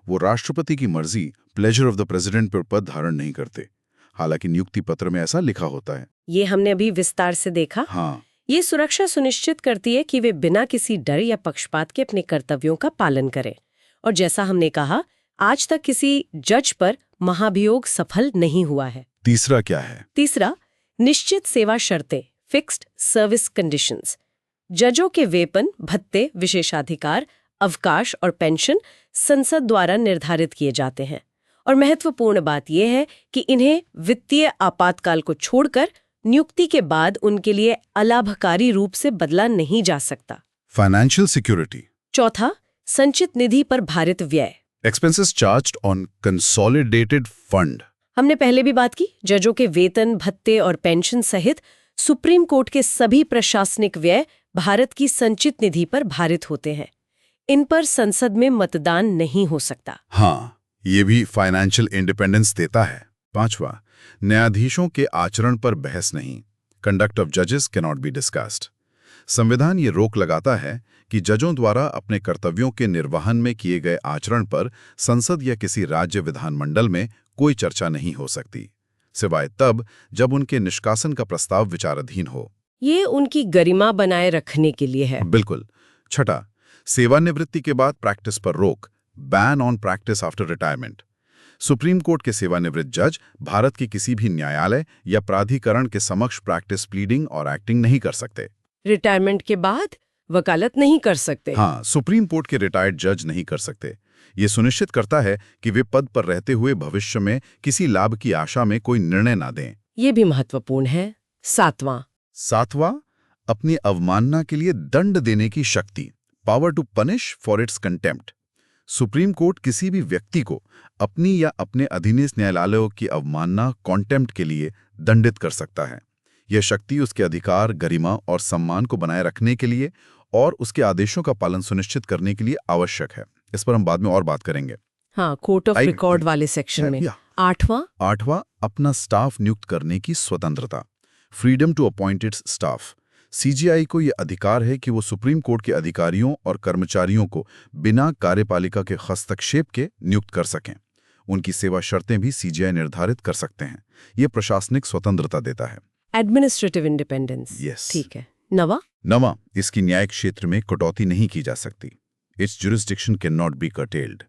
वो राष्ट्रपति की मर्जी, प्लेजर ऑफ द प्रेसिडेंट पर पद धारण नहीं करते, हालांकि नियुक्ति पत्र में ऐसा लिखा होता है। ये हमने अभी विस्तार से देखा। हाँ, ये सुरक्षा सुनिश्चित करती है कि वे बिना किसी डर या पक्षपात के अपने कर्तव्यों का पालन करें। और जैसा हमने कहा, आज तक किसी जज पर महाभियोग सफल नहीं हुआ है। तीसरा क्या है? तीसरा, निश्चित सेवा शर्तें, फिक्स्ड सर्विस कंडीशंस। जजों के वेतन, भत्ते, विशेषाधिकार, अवकाश और पेंशन संसद द्वारा निर्धारित किए जाते हैं। और महत्वपूर्ण बात यह है कि इन्हें वित्तीय आपातकाल को छोड़कर नियुक्ति के बाद उनके लिए अलाभकारी रूप से बदला नहीं जा सकता। Financial security. चौथा, संचित निधि पर भारित व्यय, expenses charged on consolidated fund. हमने पहले भी बात की, जजों के वेतन, भत्ते और पेंशन सहित सुप्रीम कोर्ट के सभी प्रशासनिक व्यय भारत की संचित निधि पर भारित होते हैं। इन पर संसद में मतदान नहीं हो सकता। हाँ, ये भी फाइनेंशियल इंडिपेंडेंस देता है। पांचवा, न्यायाधीशों के आचरण पर बहस नहीं, कंडक्ट ऑफ जजेस कैन नॉट बी डिस्कस्ड। संविधान ये रोक लगाता है कि जजों द्वारा अपने कर्तव्यों के निर्वहन में किए गए आचरण पर संसद या किसी राज्य विधानमंडल में कोई चर्चा नहीं हो सकती, सिवाय तब जब उनके निष्कासन का प्रस्ताव विचाराधीन हो। ये उनकी गरिमा बनाए रखने के लिए है। बिल्कुल। छठा, सेवानिवृत्ति के बाद प्रैक्टिस पर रोक, ban on practice after retirement. Supreme court के सेवानिवृत्त जज भारत के किसी भी न्यायालय या प्राधिकरण के समक्ष प्रैक्टिस प्लीडिंग और एक्टिंग नहीं कर सकते। रिटायरमेंट के बाद वकालत नहीं कर सकते। हाँ, सुप्रीम कोर्ट के रिटायर्ड जज नहीं कर सकते। ये सुनिश्चित करता है कि वे पद पर रहते हुए भविष्य में किसी लाभ की आशा में कोई निर्णय ना दें। ये भी महत्वपूर्ण है। सातवां, अपनी अवमानना के लिए दंड देने की शक्ति, power to punish for its contempt. Supreme court किसी भी व्यक्ति को अपनी या अपने अधीनस्थ न्यायालयों की अवमानना, कॉन्टेम्प्ट के लिए दंडित कर सकता है। यह शक्ति उसके अधिकार, गरिमा और सम्मान को बनाए रखने के लिए और उसके आदेशों का पालन सुनिश्चित करने के लिए आवश्यक है। इस पर हम बाद में और बात करेंगे। हाँ, कोर्ट ऑफ रिकॉर्ड वाले सेक्शन में। आठवां, अपना स्टाफ नियुक्त करने की स्वतंत्रता, freedom to appoint its staff. CGI को यह अधिकार है कि वो सुप्रीम कोर्ट के अधिकारियों और कर्मचारियों को बिना कार्यपालिका के हस्तक्षेप के नियुक्त कर सकें। उनकी सेवा शर्तें भी सीजीआई निर्धारित कर सकते हैं। ये प्रशासनिक स्वतंत्रता देता है। Administrative independence. Yes. ठीक है। नवा, इसकी न्यायिक क्षेत्र में कटौती नहीं की जा सकती। It's jurisdiction can not be curtailed.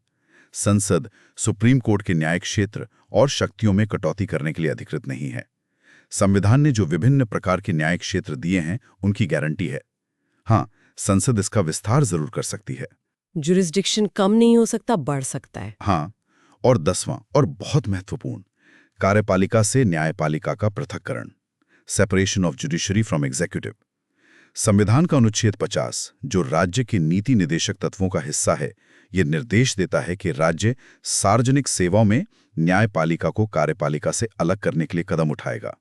संसद सुप्रीम कोर्ट के न्यायिक क्षेत्र और शक्तियों में कटौती करने के लिए अधिकृत नहीं है। संविधान ने जो विभिन्न प्रकार के न्यायिक क्षेत्र दिए हैं, उनकी गारंटी है। हाँ, संसद इसका विस्तार जरूर कर सकती है। जुरिस्डिक्शन कम नहीं हो सकता, बढ़ सकता है। हाँ, और 10वां और बहुत महत्वपूर्ण, कार्यपालिका से न्यायपालिका का पृथक्करण, separation of judiciary from executive. संविधान का अनुच्छेद 50, जो राज्य के नीति निदेशक तत्वों का हिस्सा है, यह निर्देश देता है कि राज्य सार्वजनिक सेवाओं में न्यायपालिका को कार्यपालिका से अलग करने के लिए कदम उठाएगा।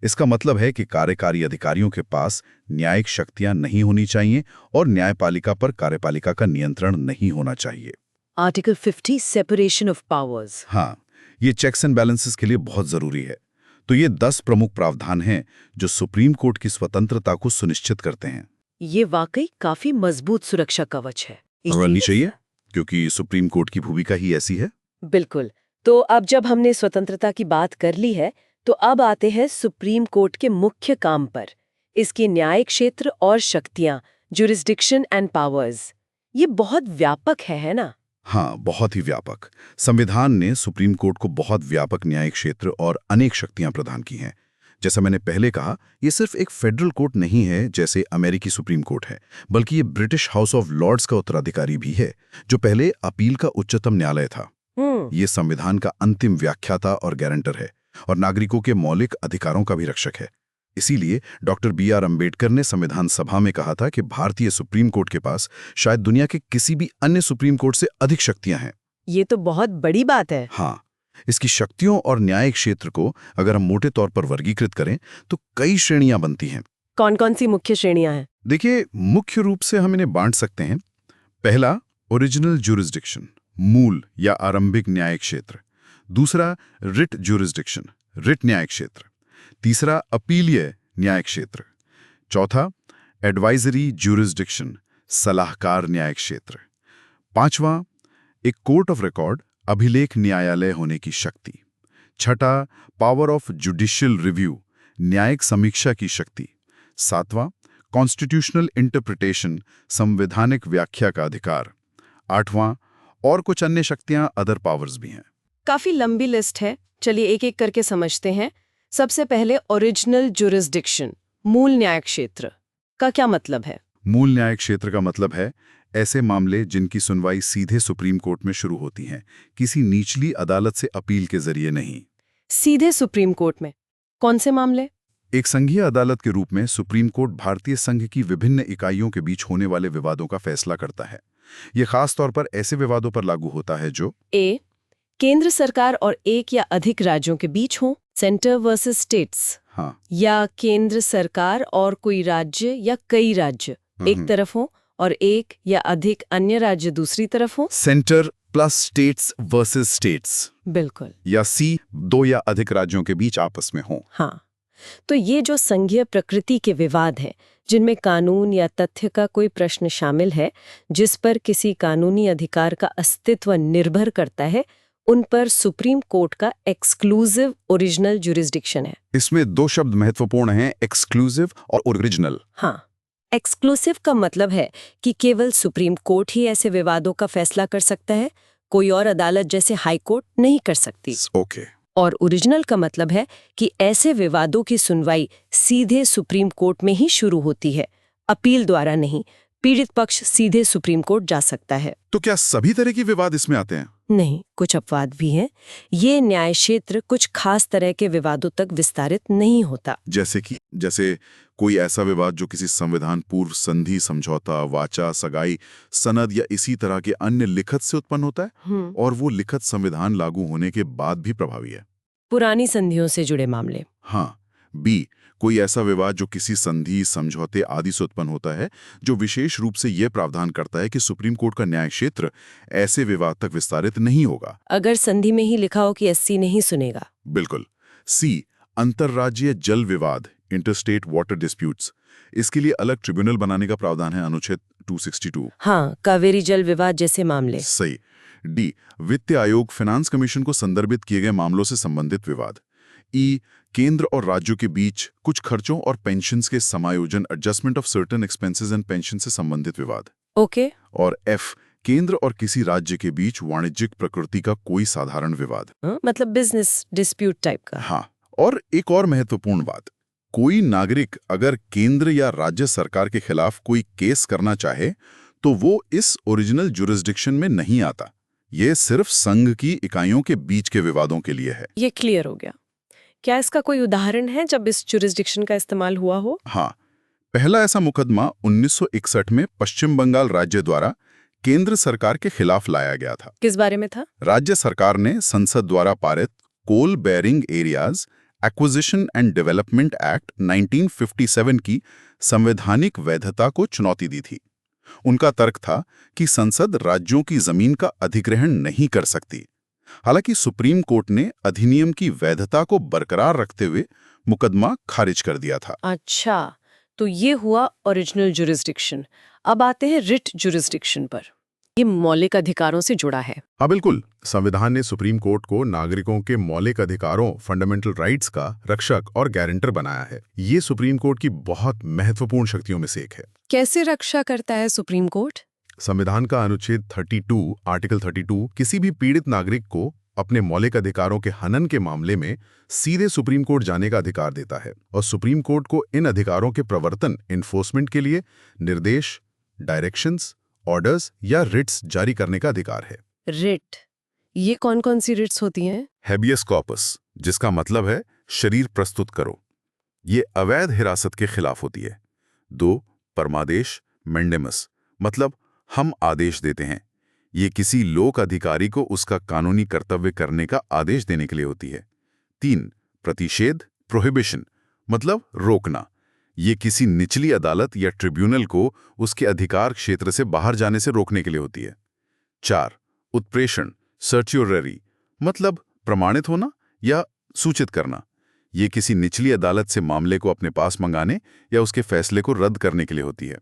इसका मतलब है कि कार्यकारी अधिकारियों के पास न्यायिक शक्तियां नहीं होनी चाहिए और न्यायपालिका पर कार्यपालिका का नियंत्रण नहीं होना चाहिए। Article 50, separation of powers. हाँ, ये चेक्स एंड बैलेंसेस के लिए बहुत जरूरी है। तो ये 10 प्रमुख प्रावधान हैं जो सुप्रीम कोर्ट की स्वतंत्रता को सुनिश्चित करते हैं। ये वाकई काफी मजबूत सुरक्षा कवच है। रहनी चाहिए, क्योंकि सुप्रीम कोर्ट की भूमिका ही ऐसी है। बिल्कुल। तो अब जब हमने स्वतंत्रता की बात कर ली है, तो अब आते हैं सुप्रीम कोर्ट के मुख्य काम पर। इसके न्यायिक क्षेत्र और शक्तियां, जुरिस्डिक्शन एंड पावर्स, ये बहुत व्यापक है ना? हाँ, बहुत ही व्यापक। संविधान ने सुप्रीम कोर्ट को बहुत व्यापक न्यायिक क्षेत्र और अनेक शक्तियां प्रदान की हैं। जैसा मैंने पहले कहा, ये सिर्फ एक फेडरल कोर्ट नहीं है जैसे अमेरिकी सुप्रीम कोर्ट है, बल्कि ये ब्रिटिश हाउस ऑफ लॉर्ड्स का उत्तराधिकारी भी है, जो पहले अपील का उच्चतम न्यायालय था। ये संविधान का अंतिम व्याख्याता और गारंटर है और नागरिकों के मौलिक अधिकारों का भी रक्षक है। इसीलिए डॉक्टर B.R. अम्बेडकर ने संविधान सभा में कहा था कि भारतीय सुप्रीम कोर्ट के पास शायद दुनिया के किसी भी अन्य सुप्रीम कोर्ट से अधिक शक्तियां हैं। ये तो बहुत बड़ी बात है। हाँ, इसकी शक्तियों और न्यायिक क्षेत्र को अगर हम मोटे तौर पर वर्गीकृत करें तो कई श्रेणियां बनती हैं। कौन कौन सी मुख्य श्रेणियां हैं? देखिए, मुख्य रूप से हम इन्हें बांट सकते हैं। पहला, ओरिजिनल जुरिस्डिक्शन, मूल या आरंभिक न्यायिक क्षेत्र। दूसरा, रिट जुरिस्डिक्शन, रिट न्यायिक क्षेत्र। तीसरा, अपीलीय न्यायिक क्षेत्र। चौथा, एडवाइजरी जुरिस्डिक्शन, सलाहकार न्यायिक क्षेत्र। पांचवा, एक कोर्ट ऑफ रिकॉर्ड, अभिलेख न्यायालय होने की शक्ति। छठा, पावर ऑफ जुडिशियल रिव्यू, न्यायिक समीक्षा की शक्ति। सातवां, कॉन्स्टिट्यूशनल इंटरप्रिटेशन, संवैधानिक व्याख्या का अधिकार। आठवां, और कुछ अन्य शक्तियां, अदर पावर्स भी हैं। काफी लंबी लिस्ट है, चलिए एक एक करके समझते हैं। सबसे पहले ओरिजिनल जुरिस्डिक्शन, मूल न्यायिक क्षेत्र का क्या मतलब है? मूल न्यायिक क्षेत्र का मतलब है ऐसे मामले जिनकी सुनवाई सीधे सुप्रीम कोर्ट में शुरू होती हैं, किसी निचली अदालत से अपील के जरिए नहीं। सीधे सुप्रीम कोर्ट में कौन से मामले? एक संघीय अदालत के रूप में सुप्रीम कोर्ट भारतीय संघ की विभिन्न इकाइयों के बीच होने वाले विवादों का फैसला करता है। ये खास तौर पर ऐसे विवादों पर लागू होता है जो ए, केंद्र सरकार और एक या अधिक राज्यों के बीच हो, सेंटर वर्सेस स्टेट्स। हाँ, या केंद्र सरकार और कोई राज्य या कई राज्य एक तरफ हो और एक या अधिक अन्य राज्य दूसरी तरफ हो। Centre plus states versus states. बिल्कुल। या सी, दो या अधिक राज्यों के बीच आपस में हो। हाँ, तो ये जो संघीय प्रकृति के विवाद हैं, जिनमें कानून या तथ्य का कोई प्रश्न शामिल है, जिस पर किसी कानूनी अधिकार का अस्तित्व निर्भर करता है, उन पर सुप्रीम कोर्ट का एक्सक्लूसिव ओरिजिनल जुरिस्डिक्शन है। इसमें दो शब्द महत्वपूर्ण हैं, एक्सक्लूसिव और ओरिजिनल। हाँ, एक्सक्लूसिव का मतलब है कि केवल सुप्रीम कोर्ट ही ऐसे विवादों का फैसला कर सकता है, कोई और अदालत जैसे हाई कोर्ट नहीं कर सकती। ओके। और ओरिजिनल का मतलब है कि ऐसे विवादों की सुनवाई सीधे सुप्रीम कोर्ट में ही शुरू होती है, अपील द्वारा नहीं। पीड़ित पक्ष सीधे सुप्रीम कोर्ट जा सकता है। तो क्या सभी तरह के विवाद इसमें आते हैं? नहीं, कुछ अपवाद भी हैं। ये न्याय क्षेत्र कुछ खास तरह के विवादों तक विस्तारित नहीं होता। जैसे कि जैसे कोई ऐसा विवाद जो किसी संविधान पूर्व संधि, समझौता, वाचा, सगाई, सनद या इसी तरह के अन्य लिखत से उत्पन्न होता है और वो लिखत संविधान लागू होने के बाद भी प्रभावी है। पुरानी संधियों से जुड़े मामले। हाँ। बी, कोई ऐसा विवाद जो किसी संधि, समझौते आदि से उत्पन्न होता है जो विशेष रूप से यह प्रावधान करता है कि सुप्रीम कोर्ट का न्याय क्षेत्र ऐसे विवाद तक विस्तारित नहीं होगा। अगर संधि में ही लिखा हो कि एससी नहीं सुनेगा। बिल्कुल। सी, अंतर्राज्यीय जल विवाद, इंटरस्टेट वाटर डिस्प्यूट्स, इसके लिए अलग ट्रिब्यूनल बनाने का प्रावधान है अनुच्छेद 262। हाँ, कावेरी जल विवाद जैसे मामले। सही। डी, वित्त आयोग, फाइनेंस कमीशन को संदर्भित किए गए मामलों से संबंधित विवाद। ई, केंद्र और राज्यों के बीच कुछ खर्चों और पेंशन्स के समायोजन, adjustment of certain expenses and pension से संबंधित विवाद। ओके। और एफ, केंद्र और किसी राज्य के बीच वाणिज्यिक प्रकृति का कोई साधारण विवाद। मतलब बिजनेस डिस्प्यूट टाइप का। हाँ। और एक और महत्वपूर्ण बात, कोई नागरिक अगर केंद्र या राज्य सरकार के खिलाफ कोई केस करना चाहे तो वो इस ओरिजिनल जुरिस्डिक्शन में नहीं आता। ये सिर्फ संघ की इकाइयों के बीच के विवादों के लिए है। ये क्लियर हो गया। क्या इसका कोई उदाहरण है जब इस जुरिस्डिक्शन का इस्तेमाल हुआ हो? हाँ, पहला ऐसा मुकदमा 1961 में पश्चिम बंगाल राज्य द्वारा केंद्र सरकार के खिलाफ लाया गया था। किस बारे में था? राज्य सरकार ने संसद द्वारा पारित coal bearing areas acquisition and development act 1957 की संवैधानिक वैधता को चुनौती दी थी। उनका तर्क था कि संसद राज्यों की जमीन का अधिग्रहण नहीं कर सकती। हालांकि सुप्रीम कोर्ट ने अधिनियम की वैधता को बरकरार रखते हुए मुकदमा खारिज कर दिया था। अच्छा, तो ये हुआ ओरिजिनल जुरिस्डिक्शन। अब आते हैं रिट जुरिस्डिक्शन पर। ये मौलिक अधिकारों से जुड़ा है। हाँ बिल्कुल। संविधान ने सुप्रीम कोर्ट को नागरिकों के मौलिक अधिकारों, फंडामेंटल राइट्स का रक्षक और गारंटर बनाया है। ये सुप्रीम कोर्ट की बहुत महत्वपूर्ण शक्तियों में से एक है। कैसे रक्षा करता है सुप्रीम कोर्ट? संविधान का अनुच्छेद 32, आर्टिकल 32 किसी भी पीड़ित नागरिक को अपने मौलिक अधिकारों के हनन के मामले में सीधे सुप्रीम कोर्ट जाने का अधिकार देता है और सुप्रीम कोर्ट को इन अधिकारों के प्रवर्तन, इन्फोर्समेंट के लिए निर्देश, डायरेक्शंस, ऑर्डर्स या रिट्स जारी करने का अधिकार है। रिट, ये कौन-कौन सी रिट्स होती हैं? हैबियस कॉर्पस, जिसका मतलब है शरीर प्रस्तुत करो, ये अवैध हिरासत के खिलाफ होती है। 2, परमादेश, मैंडेमस, मतलब हम आदेश देते हैं। ये किसी लोक अधिकारी को उसका कानूनी कर्तव्य करने का आदेश देने के लिए होती है। 3, प्रतिषेध, प्रोहिबिशन, मतलब रोकना। ये किसी निचली अदालत या ट्रिब्यूनल को उसके अधिकार क्षेत्र से बाहर जाने से रोकने के लिए होती है। 4, उत्प्रेषण, सर्च्योररी, मतलब प्रमाणित होना या सूचित करना। ये किसी निचली अदालत से मामले को अपने पास मंगाने या उसके फैसले को रद्द करने के लिए होती है।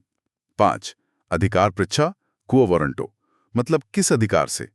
5, अधिकार पृच्छा, क्वो वारंटो, मतलब किस अधिकार से।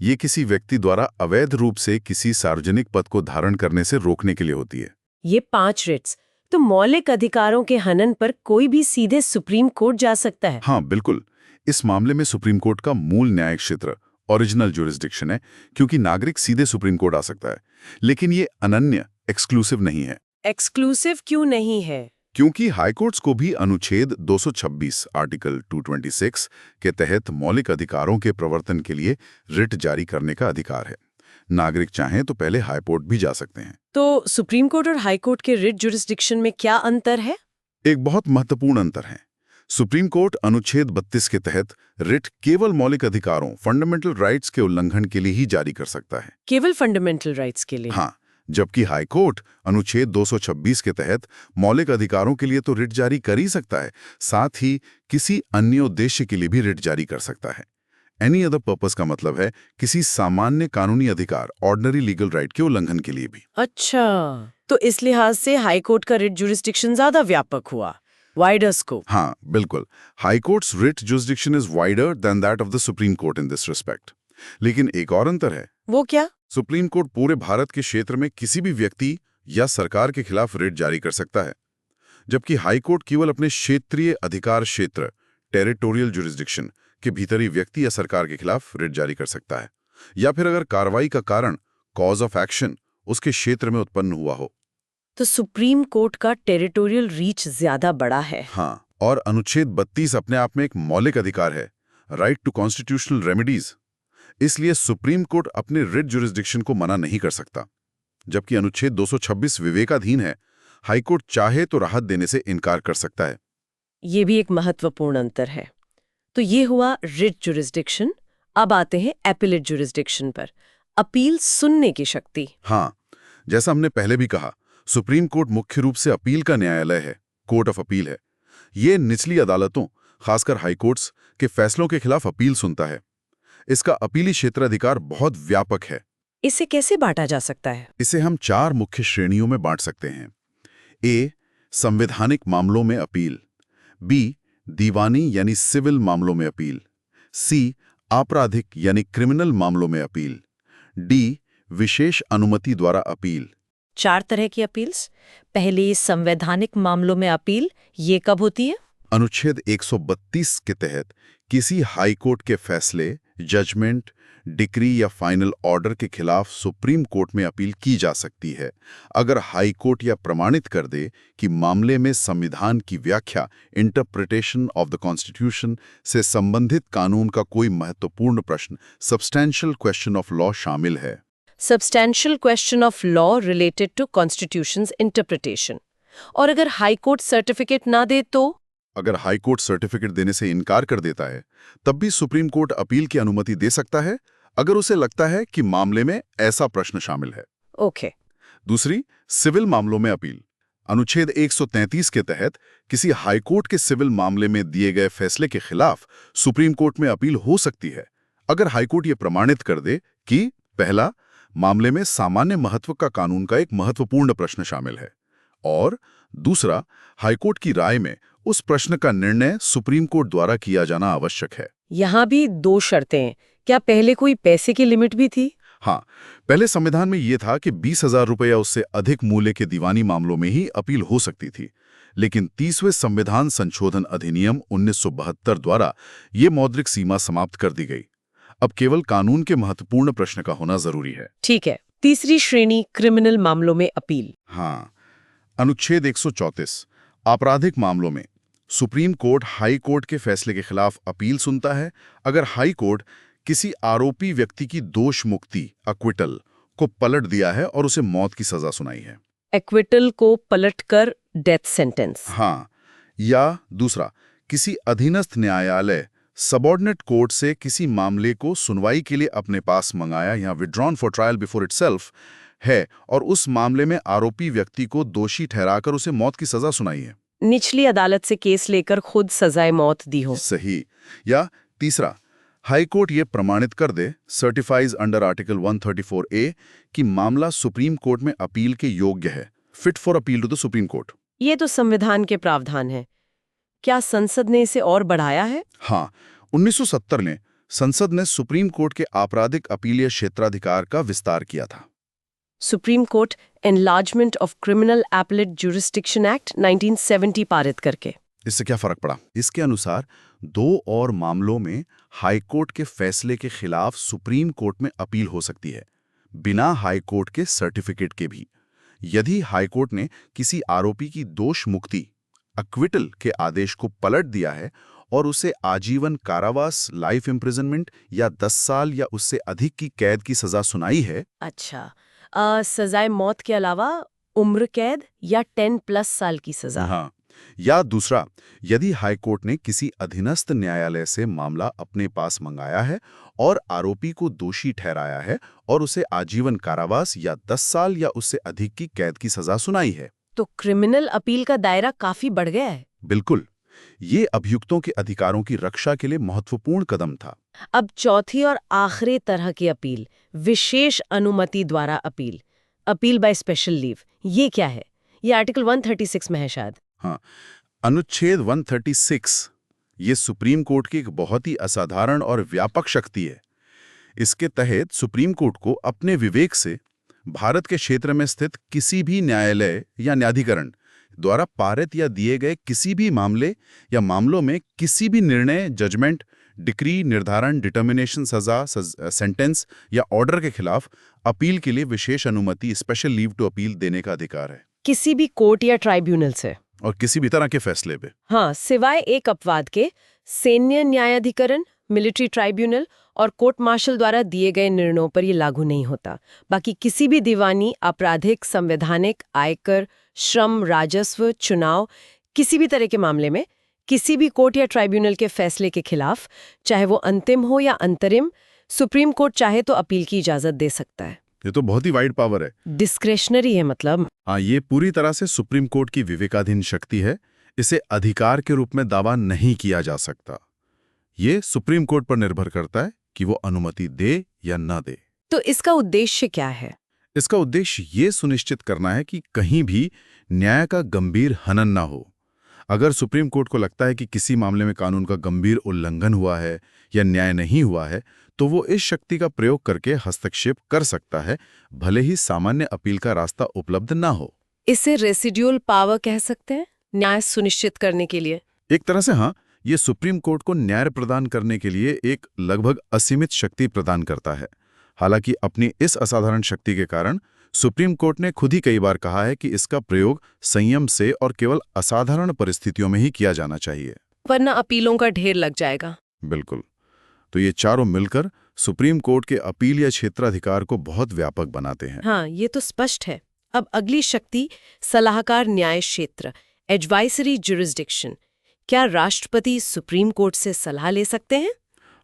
ये किसी व्यक्ति द्वारा अवैध रूप से किसी सार्वजनिक पद को धारण करने से रोकने के लिए होती है। ये 5 रिट्स तो मौलिक अधिकारों के हनन पर कोई भी सीधे सुप्रीम कोर्ट जा सकता है। हाँ बिल्कुल। इस मामले में सुप्रीम कोर्ट का मूल न्यायिक क्षेत्र ओरिजिनल जुरिस्डिक्शन है, क्योंकि नागरिक सीधे सुप्रीम कोर्ट आ सकता है। लेकिन ये अनन्य, एक्सक्लूसिव नहीं है। एक्सक्लूसिव क्यों नहीं है? क्योंकि हाईकोर्ट्स को भी अनुच्छेद 226, आर्टिकल 226 के तहत मौलिक अधिकारों के प्रवर्तन के लिए रिट जारी करने का अधिकार है। नागरिक चाहें तो पहले हाईकोर्ट भी जा सकते हैं। तो सुप्रीम कोर्ट और हाई कोर्ट के रिट जुरिस्डिक्शन में क्या अंतर है? एक बहुत महत्वपूर्ण अंतर है। सुप्रीम कोर्ट अनुच्छेद 32 के तहत रिट केवल मौलिक अधिकारों, फंडामेंटल राइट्स के उल्लंघन के लिए ही जारी कर सकता है। केवल फंडामेंटल राइट्स के लिए? हाँ, जबकि हाई कोर्ट अनुच्छेद 226 के तहत मौलिक अधिकारों के लिए तो रिट जारी कर ही सकता है, साथ ही किसी अन्य उद्देश्य के लिए भी रिट जारी कर सकता है। एनी अदर पर्पस का मतलब है किसी सामान्य कानूनी अधिकार, ऑर्डिनरी लीगल राइट के उल्लंघन के लिए भी। अच्छा, तो इस लिहाज से हाई कोर्ट का रिट जुरिस्डिक्शन ज्यादा व्यापक हुआ, वाइडर स्कोप। हाँ बिल्कुल। High courts writ jurisdiction is wider than that of the supreme court in this respect. लेकिन एक और अंतर है। वो क्या? सुप्रीम कोर्ट पूरे भारत के क्षेत्र में किसी भी व्यक्ति या सरकार के खिलाफ रिट जारी कर सकता है, जबकि हाई कोर्ट केवल अपने क्षेत्रीय अधिकार क्षेत्र, टेरिटोरियल जुरिस्डिक्शन के भीतर ही व्यक्ति या सरकार के खिलाफ रिट जारी कर सकता है, या फिर अगर कार्रवाई का कारण, कॉज ऑफ एक्शन, उसके क्षेत्र में उत्पन्न हुआ हो। तो सुप्रीम कोर्ट का टेरिटोरियल रीच ज्यादा बड़ा है। हाँ, और अनुच्छेद 32 अपने आप में एक मौलिक अधिकार है, राइट टू कॉन्स्टिट्यूशनल रेमेडीज। इसलिए सुप्रीम कोर्ट अपने रिट जुरिस्डिक्शन को मना नहीं कर सकता, जबकि अनुच्छेद 226 विवेकाधीन है। हाईकोर्ट चाहे तो राहत देने से इनकार कर सकता है। ये भी एक महत्वपूर्ण अंतर है। तो ये हुआ रिट जुरिस्डिक्शन। अब आते हैं एपिलेट जुरिस्डिक्शन पर, अपील सुनने की शक्ति। हाँ, जैसा हमने पहले भी कहा, सुप्रीम कोर्ट मुख्य रूप से अपील का न्यायालय है, कोर्ट ऑफ अपील है। ये निचली अदालतों, खासकर हाईकोर्ट्स के फैसलों के खिलाफ अपील सुनता है। इसका अपीली क्षेत्राधिकार बहुत व्यापक है। इसे कैसे बांटा जा सकता है? इसे हम 4 मुख्य श्रेणियों में बांट सकते हैं। ए, संवैधानिक मामलों में अपील। बी, दीवानी यानी सिविल मामलों में अपील। सी, आपराधिक यानी क्रिमिनल मामलों में अपील। डी, विशेष अनुमति द्वारा अपील। 4 तरह की अपील्स। पहली, संवैधानिक मामलों में अपील, ये कब होती है? अनुच्छेद 132 के तहत किसी हाई कोर्ट के फैसले, जजमेंट, डिक्री या फाइनल ऑर्डर के खिलाफ सुप्रीम कोर्ट में अपील की जा सकती है अगर हाई कोर्ट यह प्रमाणित कर दे कि मामले में संविधान की व्याख्या, इंटरप्रिटेशन ऑफ द कॉन्स्टिट्यूशन से संबंधित कानून का कोई महत्वपूर्ण प्रश्न, सब्सटैंशियल क्वेश्चन ऑफ लॉ शामिल है। Substantial question of law related to constitution's interpretation. और अगर हाई कोर्ट सर्टिफिकेट ना दे तो? अगर हाई कोर्ट सर्टिफिकेट देने से इनकार कर देता है, तब भी सुप्रीम कोर्ट अपील की अनुमति दे सकता है अगर उसे लगता है कि मामले में ऐसा प्रश्न शामिल है। ओके। दूसरी, सिविल मामलों में अपील। अनुच्छेद 133 के तहत किसी हाई कोर्ट के सिविल मामले में दिए गए फैसले के खिलाफ सुप्रीम कोर्ट में अपील हो सकती है अगर हाई कोर्ट यह प्रमाणित कर दे कि पहला, मामले में सामान्य महत्व का कानून का एक महत्वपूर्ण प्रश्न शामिल है, और दूसरा, हाईकोर्ट की राय में उस प्रश्न का निर्णय सुप्रीम कोर्ट द्वारा किया जाना आवश्यक है। यहाँ भी 2 शर्तें हैं। क्या पहले कोई पैसे की लिमिट भी थी? हाँ, पहले संविधान में यह था कि 20,000 रुपये या उससे अधिक मूल्य के दीवानी मामलों में ही अपील हो सकती थी, लेकिन 30वें संविधान संशोधन अधिनियम 1972 द्वारा ये मौद्रिक सीमा समाप्त कर दी गई। अब केवल कानून के महत्वपूर्ण प्रश्न का होना जरूरी है। ठीक है। तीसरी श्रेणी, क्रिमिनल मामलों में अपील। हाँ, अनुच्छेद 134, आपराधिक मामलों में सुप्रीम कोर्ट हाई कोर्ट के फैसले के खिलाफ अपील सुनता है अगर हाई कोर्ट किसी आरोपी व्यक्ति की दोष मुक्ति, एक्विटल, को पलट दिया है और उसे मौत की सजा सुनाई है। एक्विटल को पलटकर डेथ सेंटेंस। हाँ, या दूसरा, किसी अधीनस्थ न्यायालय, सबऑर्डिनेट कोर्ट से किसी मामले को सुनवाई के लिए अपने पास मंगाया या withdrawn for trial before itself है और उस मामले में आरोपी व्यक्ति को दोषी ठहराकर उसे मौत की सजा सुनाई है। निचली अदालत से केस लेकर खुद सजाए मौत दी हो। सही। या तीसरा, हाई कोर्ट ये प्रमाणित कर दे, सर्टिफाइज अंडर आर्टिकल 134A, कि मामला सुप्रीम कोर्ट में अपील के योग्य है, fit for appeal to the supreme court. ये तो संविधान के प्रावधान है। क्या संसद ने इसे और बढ़ाया है? हाँ, 1970 में संसद ने सुप्रीम कोर्ट के आपराधिक अपीलीय क्षेत्राधिकार का विस्तार किया था। Supreme court enlargement of criminal appellate jurisdiction act 1970 पारित करके। इससे क्या फर्क पड़ा? इसके अनुसार 2 और मामलों में हाई कोर्ट के फैसले के खिलाफ सुप्रीम कोर्ट में अपील हो सकती है, बिना हाई कोर्ट के सर्टिफिकेट के भी, यदि हाई कोर्ट ने किसी आरोपी की दोष मुक्ति, एक्विटल, के आदेश को पलट दिया है और उसे आजीवन कारावास, लाइफ इम्प्रिजनमेंट या 10 साल या उससे अधिक की कैद की सजा सुनाई है। अच्छा, सजाए मौत के अलावा उम्र कैद या 10+ साल की सजा। हाँ, या दूसरा, यदि हाई कोर्ट ने किसी अधीनस्थ न्यायालय से मामला अपने पास मंगाया है और आरोपी को दोषी ठहराया है और उसे आजीवन कारावास या 10 साल या उससे अधिक की कैद की सजा सुनाई है। तो क्रिमिनल अपील का दायरा काफी बढ़ गया है। बिल्कुल, ये अभियुक्तों के अधिकारों की रक्षा के लिए महत्वपूर्ण कदम था। अब चौथी और आखिरी तरह की अपील, विशेष अनुमति द्वारा appeal, appeal by special leave. ये क्या है? ये आर्टिकल 136 में है शायद। हाँ, अनुच्छेद 136 ये सुप्रीम कोर्ट की एक बहुत ही असाधारण और व्यापक शक्ति है। इसके तहत सुप्रीम कोर्ट को अपने विवेक से भारत के क्षेत्र में स्थित किसी भी न्यायालय या न्यायाधिकरण द्वारा पारित या दिए गए किसी भी मामले या मामलों में किसी भी निर्णय, जजमेंट, डिक्री, निर्धारण, डिटर्मिनेशन, सजा, सेंटेंस या ऑर्डर के खिलाफ अपील के लिए विशेष अनुमति, स्पेशल लीव टू अपील देने का अधिकार है। किसी भी कोर्ट या ट्राइब्यूनल से और किसी भी तरह के फैसले पे। हाँ, सिवाय एक अपवाद के, सैन्य न्यायाधिकरण, मिलिट्री ट्राइब्यूनल और कोर्ट मार्शल द्वारा दिए गए निर्णयों पर ये लागू नहीं होता। बाकी किसी भी दीवानी, आपराधिक, संवैधानिक, आयकर, श्रम, राजस्व, चुनाव, किसी भी तरह के मामले में किसी भी कोर्ट या ट्राइब्यूनल के फैसले के खिलाफ, चाहे वो अंतिम हो या अंतरिम, सुप्रीम कोर्ट चाहे तो अपील की इजाजत दे सकता है। ये तो बहुत ही वाइड पावर है। डिस्क्रेशनरी है मतलब। हाँ, ये पूरी तरह से सुप्रीम कोर्ट की विवेकाधीन शक्ति है। इसे अधिकार के रूप में दावा नहीं किया जा सकता। ये सुप्रीम कोर्ट पर निर्भर करता है कि वो अनुमति दे या न दे। तो इसका उद्देश्य क्या है? इसका उद्देश्य ये सुनिश्चित करना है कि कहीं भी न्याय का गंभीर हनन ना हो। अगर सुप्रीम कोर्ट को लगता है कि किसी मामले में कानून का गंभीर उल्लंघन हुआ है या न्याय नहीं हुआ है, तो वो इस शक्ति का प्रयोग करके हस्तक्षेप कर सकता है, भले ही सामान्य अपील का रास्ता उपलब्ध ना हो। इसे रेसिड्यूअल पावर कह सकते हैं, न्याय सुनिश्चित करने के लिए। एक तरह से हाँ, ये सुप्रीम कोर्ट को न्याय प्रदान करने के लिए एक लगभग असीमित शक्ति प्रदान करता है। हालांकि अपनी इस असाधारण शक्ति के कारण सुप्रीम कोर्ट ने खुद ही कई बार कहा है कि इसका प्रयोग संयम से और केवल असाधारण परिस्थितियों में ही किया जाना चाहिए, वरना अपीलों का ढेर लग जाएगा। बिल्कुल। तो ये चारों मिलकर सुप्रीम कोर्ट के अपील या क्षेत्राधिकार को बहुत व्यापक बनाते हैं। हाँ, ये तो स्पष्ट है। अब अगली शक्ति, सलाहकार न्याय क्षेत्र, एडवाइजरी जुरिस्डिक्शन। क्या राष्ट्रपति सुप्रीम कोर्ट से सलाह ले सकते हैं?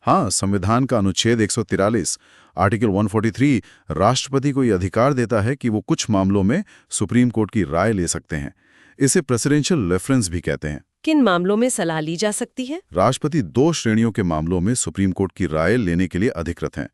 हाँ, संविधान का अनुच्छेद 143 आर्टिकल 143 राष्ट्रपति को यह अधिकार देता है कि वो कुछ मामलों में सुप्रीम कोर्ट की राय ले सकते हैं। इसे प्रेसिडेंशियल रेफरेंस भी कहते हैं। किन मामलों में सलाह ली जा सकती है? राष्ट्रपति 2 श्रेणियों के मामलों में सुप्रीम कोर्ट की राय लेने के लिए अधिकृत हैं।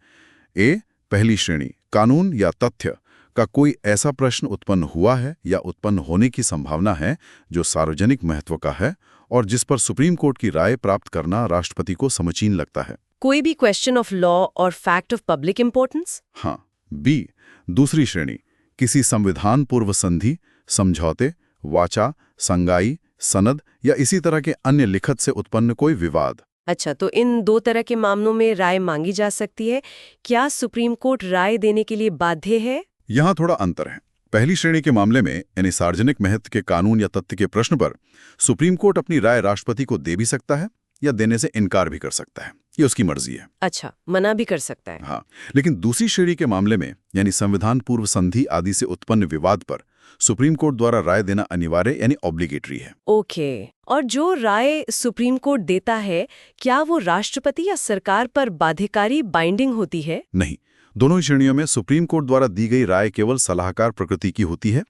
ए, पहली श्रेणी, कानून या तथ्य का कोई ऐसा प्रश्न उत्पन्न हुआ है या उत्पन्न होने की संभावना है जो सार्वजनिक महत्व का है और जिस पर सुप्रीम कोर्ट की राय प्राप्त करना राष्ट्रपति को समचीन लगता है। कोई भी क्वेश्चन ऑफ लॉ और फैक्ट ऑफ पब्लिक इंपॉर्टेंस? हाँ। बी, दूसरी श्रेणी, किसी संविधान पूर्व संधि, समझौते, वाचा, संगाई, सनद या इसी तरह के अन्य लिखत से उत्पन्न कोई विवाद। अच्छा, तो इन 2 तरह के मामलों में राय मांगी जा सकती है। क्या सुप्रीम कोर्ट राय देने के लिए बाध्य है? यहाँ थोड़ा अंतर है। पहली श्रेणी के मामले में यानी सार्वजनिक महत्व के कानून या तथ्य के प्रश्न पर सुप्रीम कोर्ट अपनी राय राष्ट्रपति को दे भी सकता है या देने से इनकार भी कर सकता है। ये उसकी मर्जी है। अच्छा, मना भी कर सकता है। हाँ, लेकिन दूसरी श्रेणी के मामले में यानी संविधान पूर्व संधि आदि से उत्पन्न विवाद पर सुप्रीम कोर्ट द्वारा राय देना अनिवार्य यानी ऑब्लिगेटरी है। ओके। और जो राय सुप्रीम कोर्ट देता है, क्या वो राष्ट्रपति या सरकार पर बाध्यकारी बाइंडिंग होती है? नहीं, दोनों ही श्रेणियों में सुप्रीम कोर्ट द्वारा दी गई राय केवल सलाहकार प्रकृति की होती है।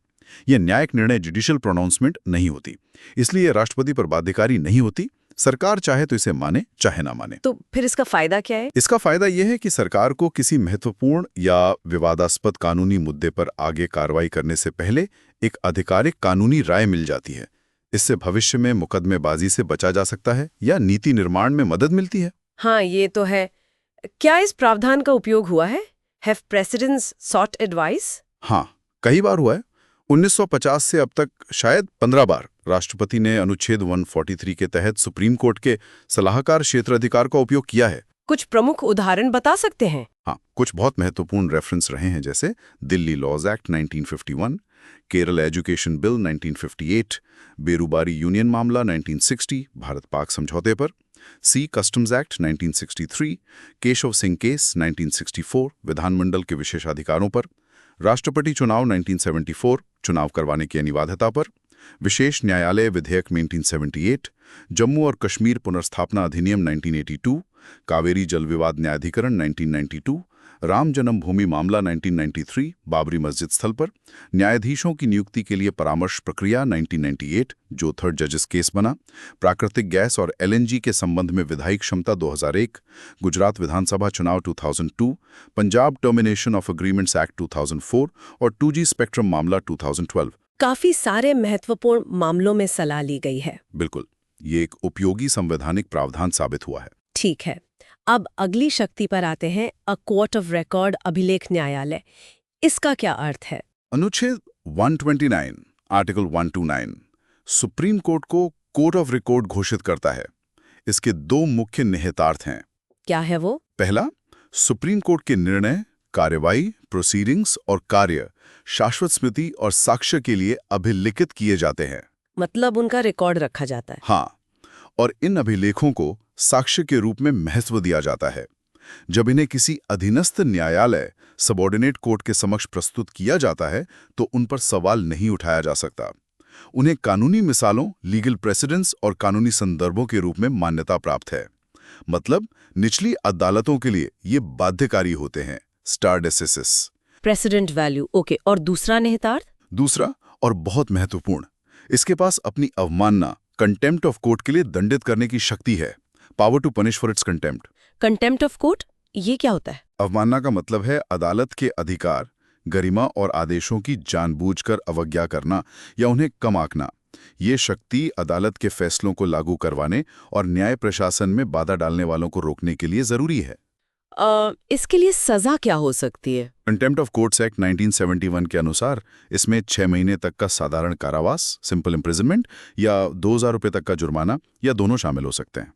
यह न्यायिक निर्णय जुडिशियल प्रोनाउंसमेंट नहीं होती, इसलिए राष्ट्रपति पर बाध्यकारी नहीं होती। सरकार चाहे तो इसे माने, चाहे ना माने। तो फिर इसका फायदा क्या है? इसका फायदा यह है कि सरकार को किसी महत्वपूर्ण या विवादास्पद कानूनी मुद्दे पर आगे कार्रवाई करने से पहले एक आधिकारिक कानूनी राय मिल जाती है। इससे भविष्य में मुकदमेबाजी से बचा जा सकता है या नीति निर्माण में मदद मिलती है। हाँ, ये तो है। क्या इस प्रावधान का उपयोग हुआ है? Have presidents sought advice? हाँ, कई बार हुआ है। 1950 से अब तक शायद 15 बार राष्ट्रपति ने अनुच्छेद 143 के तहत सुप्रीम कोर्ट के सलाहकार क्षेत्राधिकार का उपयोग किया है। कुछ प्रमुख उदाहरण बता सकते हैं? हाँ, कुछ बहुत महत्वपूर्ण रेफरेंस रहे हैं, जैसे Delhi laws act 1951, Kerala education bill 1958, Berubari union मामला 1960 भारत पाक समझौते पर, sea customs act 1963, Keshav Singh case 1964 विधानमंडल के विशेषाधिकारों पर, राष्ट्रपति चुनाव 1974 चुनाव करवाने की अनिवार्यता पर, विशेष न्यायालय विधेयक 1978, जम्मू और कश्मीर पुनर्स्थापना अधिनियम 1982, कावेरी जल विवाद न्यायाधिकरण 1992, राम जन्मभूमि मामला 1993 बाबरी मस्जिद स्थल पर, न्यायाधीशों की नियुक्ति के लिए परामर्श प्रक्रिया 1998 जो 3rd जजेस केस बना, प्राकृतिक गैस और LNG के संबंध में विधायी क्षमता 2001, गुजरात विधानसभा चुनाव 2002, Punjab termination of agreements act 2004 और 2G स्पेक्ट्रम मामला 2012। काफी सारे महत्वपूर्ण मामलों में सलाह ली गई है। बिल्कुल, ये एक उपयोगी संवैधानिक प्रावधान साबित हुआ है। ठीक है, अब अगली शक्ति पर आते हैं, अ कोर्ट ऑफ रिकॉर्ड अभिलेख न्यायालय। इसका क्या अर्थ है? अनुच्छेद 129 आर्टिकल 129 सुप्रीम कोर्ट को कोर्ट ऑफ रिकॉर्ड घोषित करता है। इसके 2 मुख्य निहितार्थ हैं। क्या है वो? पहला, सुप्रीम कोर्ट के निर्णय, कार्यवाही, प्रोसीडिंग्स और कार्य शाश्वत स्मृति और साक्ष्य के लिए अभिलिखित किए जाते हैं। मतलब उनका रिकॉर्ड रखा जाता है। हाँ, और इन अभिलेखों को साक्ष्य के रूप में महत्व दिया जाता है। जब इन्हें किसी अधीनस्थ न्यायालय सबऑर्डिनेट कोर्ट के समक्ष प्रस्तुत किया जाता है तो उन पर सवाल नहीं उठाया जा सकता। उन्हें कानूनी मिसालों, लीगल प्रेसिडेंस और कानूनी संदर्भों के रूप में मान्यता प्राप्त है। मतलब निचली अदालतों के लिए ये बाध्यकारी होते हैं, stare decisis. Precedent value, okay. और दूसरा निहितार्थ? दूसरा और बहुत महत्वपूर्ण, इसके पास अपनी अवमानना, कंटेम्प्ट ऑफ कोर्ट के लिए दंडित करने की शक्ति है। Power to punish for its contempt. Contempt of court, ये क्या होता है? अवमानना का मतलब है अदालत के अधिकार, गरिमा और आदेशों की जानबूझकर अवज्ञा करना या उन्हें कम आंकना। ये शक्ति अदालत के फैसलों को लागू करवाने और न्याय प्रशासन में बाधा डालने वालों को रोकने के लिए जरूरी है। इसके लिए सजा क्या हो सकती है? कंटेम्प्ट ऑफ कोर्ट्स एक्ट 1971 के अनुसार इसमें 6 महीने तक का साधारण कारावास, सिंपल इम्प्रिजनमेंट, या 2000 रुपये तक का जुर्माना, या दोनों शामिल हो सकते हैं।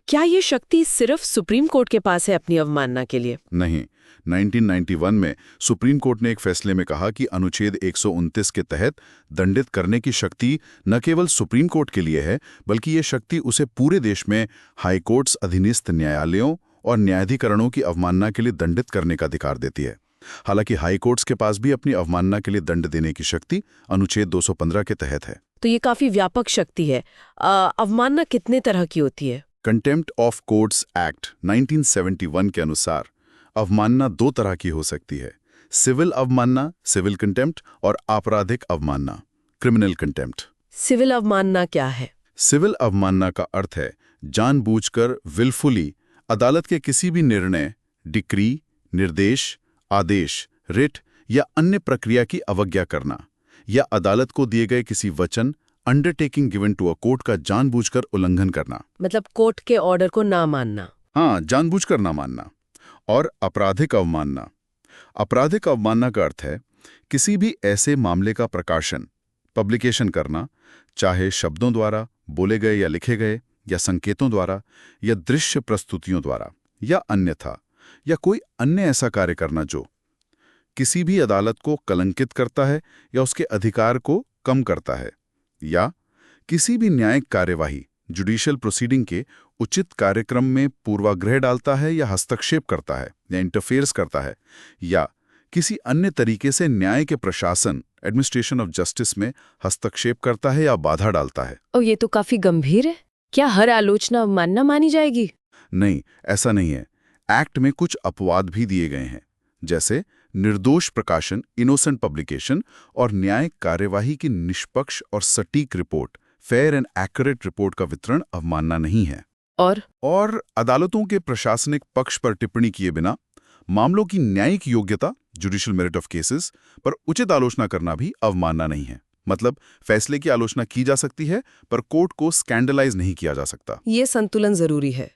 क्या ये शक्ति सिर्फ सुप्रीम कोर्ट के पास है अपनी अवमानना के लिए? नहीं, 1991 में सुप्रीम कोर्ट ने एक फैसले में कहा कि अनुच्छेद 129 के तहत दंडित करने की शक्ति न केवल सुप्रीम कोर्ट के लिए है, बल्कि ये शक्ति उसे पूरे देश में हाई कोर्ट्स, अधीनस्थ न्यायालयों और न्यायाधिकरणों की अवमानना के लिए दंडित करने का अधिकार देती है। हालांकि हाई कोर्ट्स के पास भी अपनी अवमानना के लिए दंड देने की शक्ति अनुच्छेद 215 के तहत है। तो ये काफी व्यापक शक्ति है। अवमानना कितने तरह की होती है? कंटेम्प्ट ऑफ कोर्ट्स एक्ट 1971 के अनुसार अवमानना 2 तरह की हो सकती है: सिविल अवमानना, सिविल कंटेम्प्ट, और आपराधिक अवमानना, क्रिमिनल कंटेम्प्ट। सिविल अवमानना क्या है? सिविल अवमानना का अर्थ है जानबूझकर, विलफुली अदालत के किसी भी निर्णय, डिक्री, निर्देश, आदेश, रिट या अन्य प्रक्रिया की अवज्ञा करना, या अदालत को दिए गए किसी वचन, undertaking given to a court का जानबूझकर उल्लंघन करना। मतलब कोर्ट के ऑर्डर को ना मानना। हाँ, जानबूझकर ना मानना। और आपराधिक अवमानना। आपराधिक अवमानना का अर्थ है किसी भी ऐसे मामले का प्रकाशन, पब्लिकेशन करना, चाहे शब्दों द्वारा, बोले गए या लिखे गए, या संकेतों द्वारा, या दृश्य प्रस्तुतियों द्वारा, या अन्यथा, या कोई अन्य ऐसा कार्य करना जो किसी भी अदालत को कलंकित करता है या उसके अधिकार को कम करता है, या किसी भी न्यायिक कार्यवाही, जुडिशियल प्रोसीडिंग के उचित कार्यक्रम में पूर्वाग्रह डालता है या हस्तक्षेप करता है या इंटरफेयर्स करता है, या किसी अन्य तरीके से न्याय के प्रशासन, एडमिनिस्ट्रेशन ऑफ जस्टिस में हस्तक्षेप करता है या बाधा डालता है। और ये तो काफी गंभीर है। क्या हर आलोचना अवमानना मानी जाएगी? नहीं, ऐसा नहीं है। एक्ट में कुछ अपवाद भी दिए गए हैं, जैसे निर्दोष प्रकाशन, इनोसेंट पब्लिकेशन, और न्यायिक कार्यवाही की निष्पक्ष और सटीक report, fair and accurate report का वितरण अवमानना नहीं है। और अदालतों के प्रशासनिक पक्ष पर टिप्पणी किए बिना मामलों की न्यायिक योग्यता, जुडिशियल मेरिट ऑफ केसेस, पर उचित आलोचना करना भी अवमानना नहीं है। मतलब फैसले की आलोचना की जा सकती है, पर कोर्ट को स्कैंडलाइज नहीं किया जा सकता। ये संतुलन जरूरी है।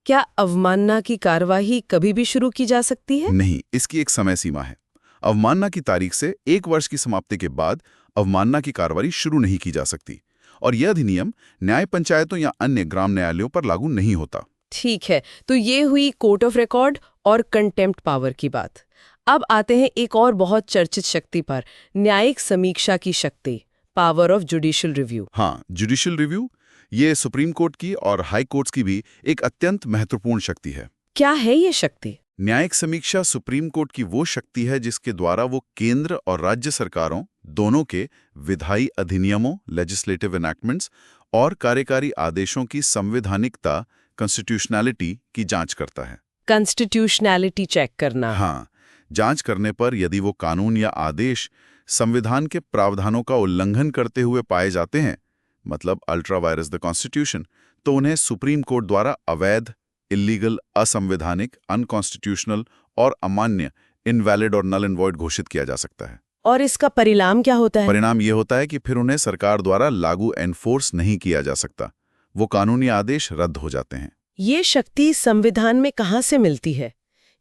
क्या अवमानना की कार्यवाही कभी भी शुरू की जा सकती है? नहीं, इसकी एक समय सीमा है। अवमानना की तारीख से 1 वर्ष की समाप्ति के बाद अवमानना की कार्रवाई शुरू नहीं की जा सकती, और यह अधिनियम न्याय पंचायतों या अन्य ग्राम न्यायालयों पर लागू नहीं होता। ठीक है, तो ये हुई कोर्ट ऑफ रिकॉर्ड और कंटेम्प्ट पावर की बात। अब आते हैं एक और बहुत चर्चित शक्ति पर, न्यायिक समीक्षा की शक्ति, पावर ऑफ जुडिशियल रिव्यू। हाँ, जुडिशियल रिव्यू ये सुप्रीम कोर्ट की और हाई कोर्ट्स की भी एक अत्यंत महत्वपूर्ण शक्ति है। क्या है ये शक्ति? न्यायिक समीक्षा सुप्रीम कोर्ट की वो शक्ति है जिसके द्वारा वो केंद्र और राज्य सरकारों दोनों के विधायी अधिनियमों, लेजिस्लेटिव एनैक्टमेंट्स, और कार्यकारी आदेशों की संवैधानिकता, कॉन्स्टिट्यूशनैलिटी की जांच करता है। कॉन्स्टिट्यूशनैलिटी चेक करना। हाँ, जांच करने पर यदि वो कानून या आदेश संविधान के प्रावधानों का उल्लंघन करते हुए पाए जाते हैं, मतलब अल्ट्रा वायरस द कॉन्स्टिट्यूशन, तो उन्हें सुप्रीम कोर्ट द्वारा अवैध, इलीगल, असंवैधानिक, अनकॉन्स्टिट्यूशनल और अमान्य, इनवैलिड और नल एंड वॉइड घोषित किया जा सकता है। और इसका परिणाम क्या होता है? परिणाम ये होता है कि फिर उन्हें सरकार द्वारा लागू एनफोर्स नहीं किया जा सकता। वो कानूनी आदेश रद्द हो जाते हैं। ये शक्ति संविधान में कहाँ से मिलती है?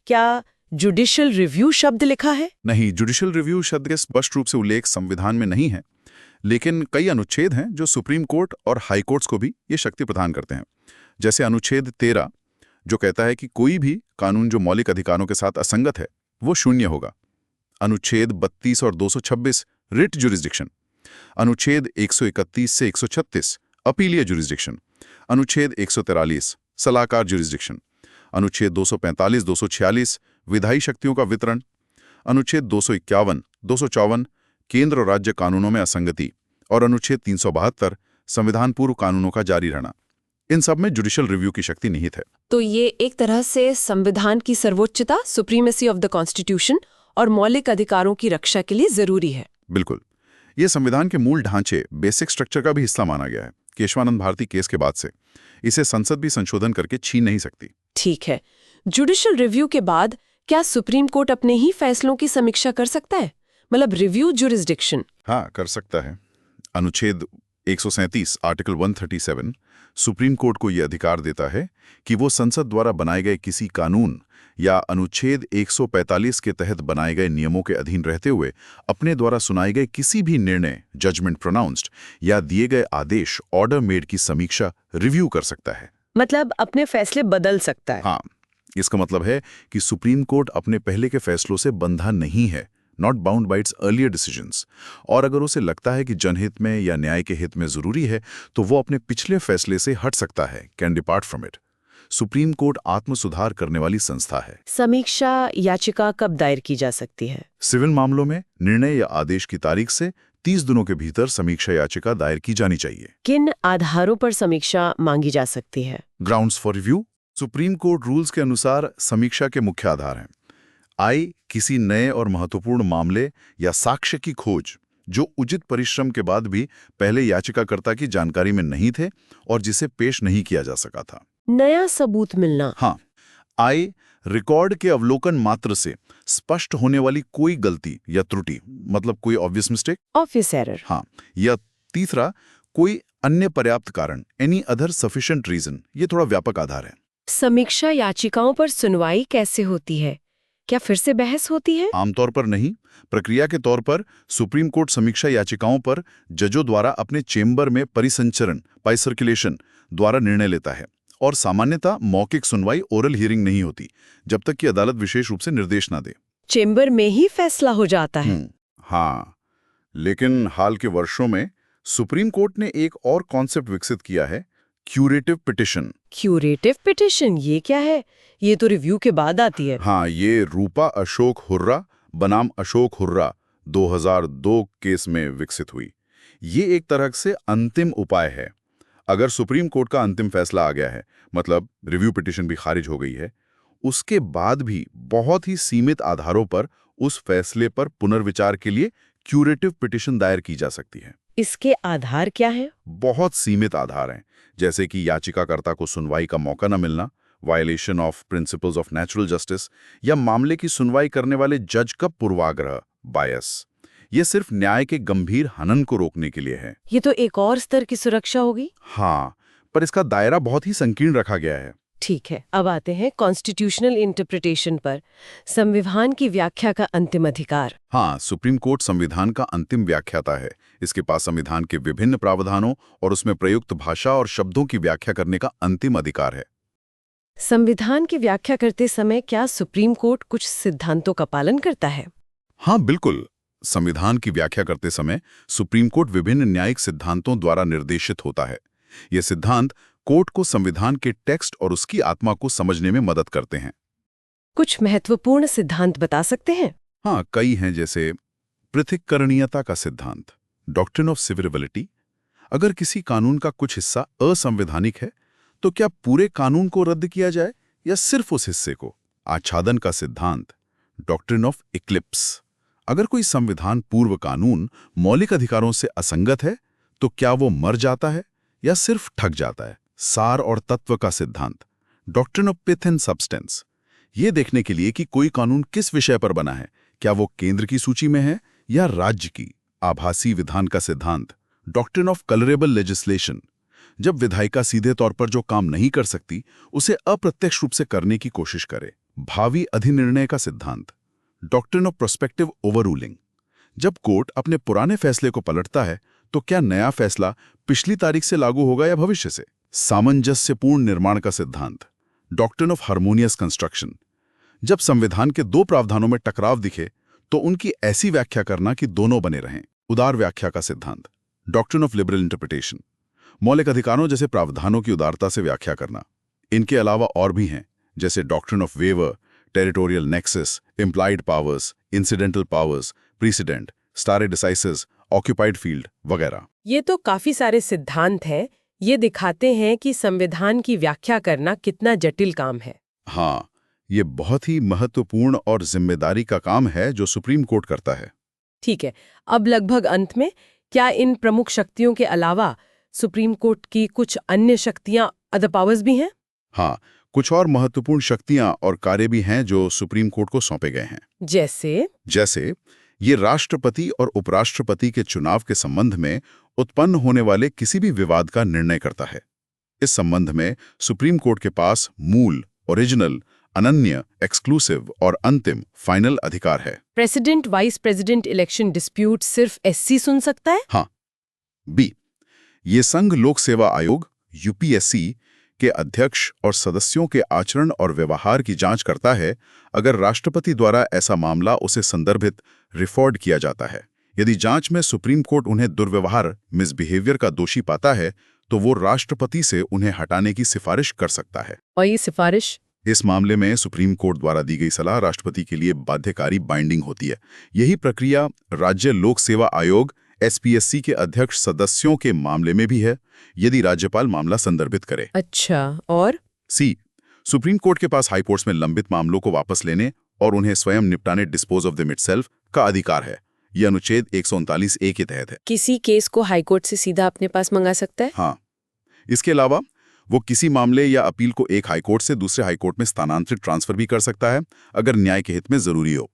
क्या जुडिशियल रिव्यू शब्द लिखा है? नहीं, जुडिशियल रिव्यू शब्द के स्पष्ट रूप से उल्लेख संविधान में नहीं है, लेकिन कई अनुच्छेद हैं जो सुप्रीम कोर्ट और हाई कोर्ट्स को भी ये शक्ति प्रदान करते हैं। जैसे अनुच्छेद 13 जो कहता है कि कोई भी कानून जो मौलिक अधिकारों के साथ असंगत है वो शून्य होगा। अनुच्छेद 32 और 226 रिट जुरिस्डिक्शन, अनुच्छेद 131 से 136 अपीलीय जुरिस्डिक्शन, अनुच्छेद 143 सलाहकार ज्यूरिसडिक्शन। अनुच्छेद 245, 246 विधायी शक्तियों का वितरण। अनुच्छेद 251, 254 केंद्र और राज्य कानूनों में असंगति और अनुच्छेद 372 संविधान पूर्व कानूनों का जारी रहना। इन सब में जुडिशियल रिव्यू की शक्ति निहित है। तो ये एक तरह से संविधान की सर्वोच्चता, सुप्रीमेसी ऑफ द कॉन्स्टिट्यूशन और मौलिक अधिकारों की रक्षा के लिए जरूरी है। बिल्कुल, ये संविधान के मूल ढांचे, बेसिक स्ट्रक्चर का भी हिस्सा माना गया है। केशवानंद भारती केस के बाद से इसे संसद भी संशोधन करके छीन नहीं सकती। ठीक है, जुडिशियल रिव्यू के बाद क्या सुप्रीम कोर्ट अपने ही फैसलों की समीक्षा कर सकता है? मतलब रिव्यू जुरिसडिक्शन। हाँ, कर सकता है। अनुच्छेद 137 आर्टिकल 137 सुप्रीम कोर्ट को यह अधिकार देता है कि वो संसद द्वारा बनाए गए किसी कानून या अनुच्छेद 145 के तहत बनाए गए नियमों के अधीन रहते हुए अपने द्वारा सुनाए गए किसी भी निर्णय, जजमेंट प्रोनाउंस्ड या दिए गए आदेश, ऑर्डर मेड की समीक्षा, रिव्यू कर सकता है। मतलब अपने फैसले बदल सकता है। हाँ, इसका मतलब है कि सुप्रीम कोर्ट अपने पहले के फैसलों से बंधा नहीं है, not bound by it's earlier decisions. और अगर उसे लगता है कि जनहित में या न्याय के हित में जरूरी है तो वो अपने पिछले फैसले से हट सकता है, can depart from it. Supreme court आत्म सुधार करने वाली संस्था है। समीक्षा याचिका कब दायर की जा सकती है? सिविल मामलों में निर्णय या आदेश की तारीख से 30 दिनों के भीतर समीक्षा याचिका दायर की जानी चाहिए। किन आधारों पर समीक्षा मांगी जा सकती है? Grounds for review supreme court rules के अनुसार समीक्षा के मुख्य आधार हैं। किसी नए और महत्वपूर्ण मामले या साक्ष्य की खोज जो उचित परिश्रम के बाद भी पहले याचिकाकर्ता की जानकारी में नहीं थे और जिसे पेश नहीं किया जा सका था। नया सबूत मिलना। हाँ, रिकॉर्ड के अवलोकन मात्र से स्पष्ट होने वाली कोई गलती या त्रुटि, मतलब कोई ऑब्वियस मिस्टेक, ऑफिस एरर। हाँ, या तीसरा कोई अन्य पर्याप्त कारण, एनी अदर सफिशिएंट रीजन। ये थोड़ा व्यापक आधार है। समीक्षा याचिकाओं पर सुनवाई कैसे होती है? क्या फिर से बहस होती है? आमतौर पर नहीं। प्रक्रिया के तौर पर सुप्रीम कोर्ट समीक्षा याचिकाओं पर जजों द्वारा अपने चेंबर में परिसंचरण, सर्कुलेशन द्वारा निर्णय लेता है और सामान्यतः मौखिक सुनवाई, ओरल हियरिंग नहीं होती जब तक कि अदालत विशेष रूप से निर्देश ना दे। चेंबर में ही फैसला हो जाता है। हाँ, लेकिन हाल के वर्षों में सुप्रीम कोर्ट ने एक और कॉन्सेप्ट विकसित किया है, क्यूरेटिव पिटिशन। क्यूरेटिव पिटिशन, ये क्या है? ये तो रिव्यू के बाद आती है। हाँ, ये रूपा अशोक हुर्रा बनाम अशोक हुर्रा 2002 केस में विकसित हुई। ये एक तरह से अंतिम उपाय है। अगर सुप्रीम कोर्ट का अंतिम फैसला आ गया है, मतलब रिव्यू पिटिशन भी खारिज हो गई है, उसके बाद भी बहुत ही सीमित आधारों पर उस फैसले पर पुनर्विचार के लिए क्यूरेटिव पिटिशन दायर की जा सकती है। इसके आधार क्या है? बहुत सीमित आधार हैं, जैसे कि याचिकाकर्ता को सुनवाई का मौका न मिलना, violation of principles of natural justice, या मामले की सुनवाई करने वाले जज का पूर्वाग्रह, बायस। ये सिर्फ न्याय के गंभीर हनन को रोकने के लिए है। ये तो एक और स्तर की सुरक्षा होगी। हाँ, पर इसका दायरा बहुत ही संकीर्ण रखा गया है। ठीक है, अब आते हैं कॉन्स्टिट्यूशनल इंटरप्रिटेशन पर। संविधान की व्याख्या का अंतिम अधिकार। हाँ, सुप्रीम कोर्ट संविधान का अंतिम व्याख्याता है। इसके पास संविधान के विभिन्न प्रावधानों और उसमें प्रयुक्त भाषा और शब्दों की व्याख्या करने का अंतिम अधिकार है। संविधान की व्याख्या करते समय क्या सुप्रीम कोर्ट कुछ सिद्धांतों का पालन करता है? हाँ, बिल्कुल। संविधान की व्याख्या करते समय सुप्रीम कोर्ट विभिन्न न्यायिक सिद्धांतों द्वारा निर्देशित होता है। ये सिद्धांत कोर्ट को संविधान के टेक्स्ट और उसकी आत्मा को समझने में मदद करते हैं। कुछ महत्वपूर्ण सिद्धांत बता सकते हैं? हाँ, कई हैं, जैसे पृथक्करणीयता का सिद्धांत, डॉक्ट्रिन ऑफ सिविलिटी। अगर किसी कानून का कुछ हिस्सा असंवैधानिक है तो क्या पूरे कानून को रद्द किया जाए या सिर्फ उस हिस्से को? आच्छादन का सिद्धांत, डॉक्ट्रिन ऑफ इक्लिप्स। अगर कोई संविधान पूर्व कानून मौलिक अधिकारों से असंगत है तो क्या वो मर जाता है या सिर्फ ठग जाता है? सार और तत्व का सिद्धांत, doctrine of pith and substance. ये देखने के लिए कि कोई कानून किस विषय पर बना है, क्या वो केंद्र की सूची में है या राज्य की। आभासी विधान का सिद्धांत, डॉक्ट्रिन ऑफ कलरेबल लेजिस्लेशन। जब विधायिका सीधे तौर पर जो काम नहीं कर सकती उसे अप्रत्यक्ष रूप से करने की कोशिश करे। भावी अधिनिर्णय का सिद्धांत, डॉक्ट्रिन ऑफ प्रोस्पेक्टिव ओवररूलिंग। जब कोर्ट अपने पुराने फैसले को पलटता है तो क्या नया फैसला पिछली तारीख से लागू होगा या भविष्य से। सामंजस्यपूर्ण निर्माण का सिद्धांत, डॉक्ट्रिन ऑफ हार्मोनियस कंस्ट्रक्शन। जब संविधान के दो प्रावधानों में टकराव दिखे तो उनकी ऐसी व्याख्या करना कि दोनों बने रहें। उदार व्याख्या का सिद्धांत, डॉक्ट्रिन ऑफ लिबरल इंटरप्रिटेशन। मौलिक अधिकारों जैसे प्रावधानों की उदारता से व्याख्या करना। इनके अलावा और भी हैं, जैसे doctrine of waiver, territorial nexus, implied powers, incidental powers, precedent, stare decisis, occupied field वगैरह। ये तो काफी सारे सिद्धांत हैं। ये दिखाते हैं कि संविधान की व्याख्या करना कितना जटिल काम है। हाँ, ये बहुत ही महत्वपूर्ण और जिम्मेदारी का काम है जो सुप्रीम कोर्ट करता है। ठीक है, अब लगभग अंत में, क्या इन प्रमुख शक्तियों के अलावा सुप्रीम कोर्ट की कुछ अन्य शक्तियां, अदर पावर्स भी हैं? हाँ, कुछ और महत्वपूर्ण शक्तियां और कार्य भी हैं जो सुप्रीम कोर्ट को सौंपे गए हैं। जैसे ये राष्ट्रपति और उपराष्ट्रपति के चुनाव के संबंध में उत्पन्न होने वाले किसी भी विवाद का निर्णय करता है। इस संबंध में सुप्रीम कोर्ट के पास मूल, ओरिजिनल, अनन्य, एक्सक्लूसिव और अंतिम, फाइनल अधिकार है। President vice president election dispute सिर्फ एससी सुन सकता है? हाँ। बी, ये संघ लोक सेवा आयोग यूपीएससी के अध्यक्ष और सदस्यों के आचरण और व्यवहार की जांच करता है अगर राष्ट्रपति द्वारा ऐसा मामला उसे संदर्भित रिफॉर्ड किया जाता है। यदि जांच में सुप्रीम कोर्ट उन्हें दुर्व्यवहार, मिसबिहेवियर का दोषी पाता है तो वो राष्ट्रपति से उन्हें हटाने की सिफारिश कर सकता है। और ये सिफारिश? इस मामले में सुप्रीम कोर्ट द्वारा दी गई सलाह राष्ट्रपति के लिए बाध्यकारी बाइंडिंग होती है। यही प्रक्रिया राज्य लोक सेवा आयोग एसपीएससी के अध्यक्ष सदस्यों के मामले में भी है, यदि राज्यपाल मामला संदर्भित करे। अच्छा, और? सी, सुप्रीम कोर्ट के पास हाईकोर्ट्स में लंबित मामलों को वापस लेने और उन्हें स्वयं निपटाने, डिस्पोज ऑफ देम इटसेल्फ का अधिकार है। यह अनुच्छेद 139A के तहत है। किसी केस को हाईकोर्ट से सीधा अपने पास मंगा सकता है? हाँ। इसके अलावा वो किसी मामले या अपील को एक हाईकोर्ट से दूसरे हाईकोर्ट में स्थानांतरित ट्रांसफर भी कर सकता है अगर न्याय के हित में जरूरी हो।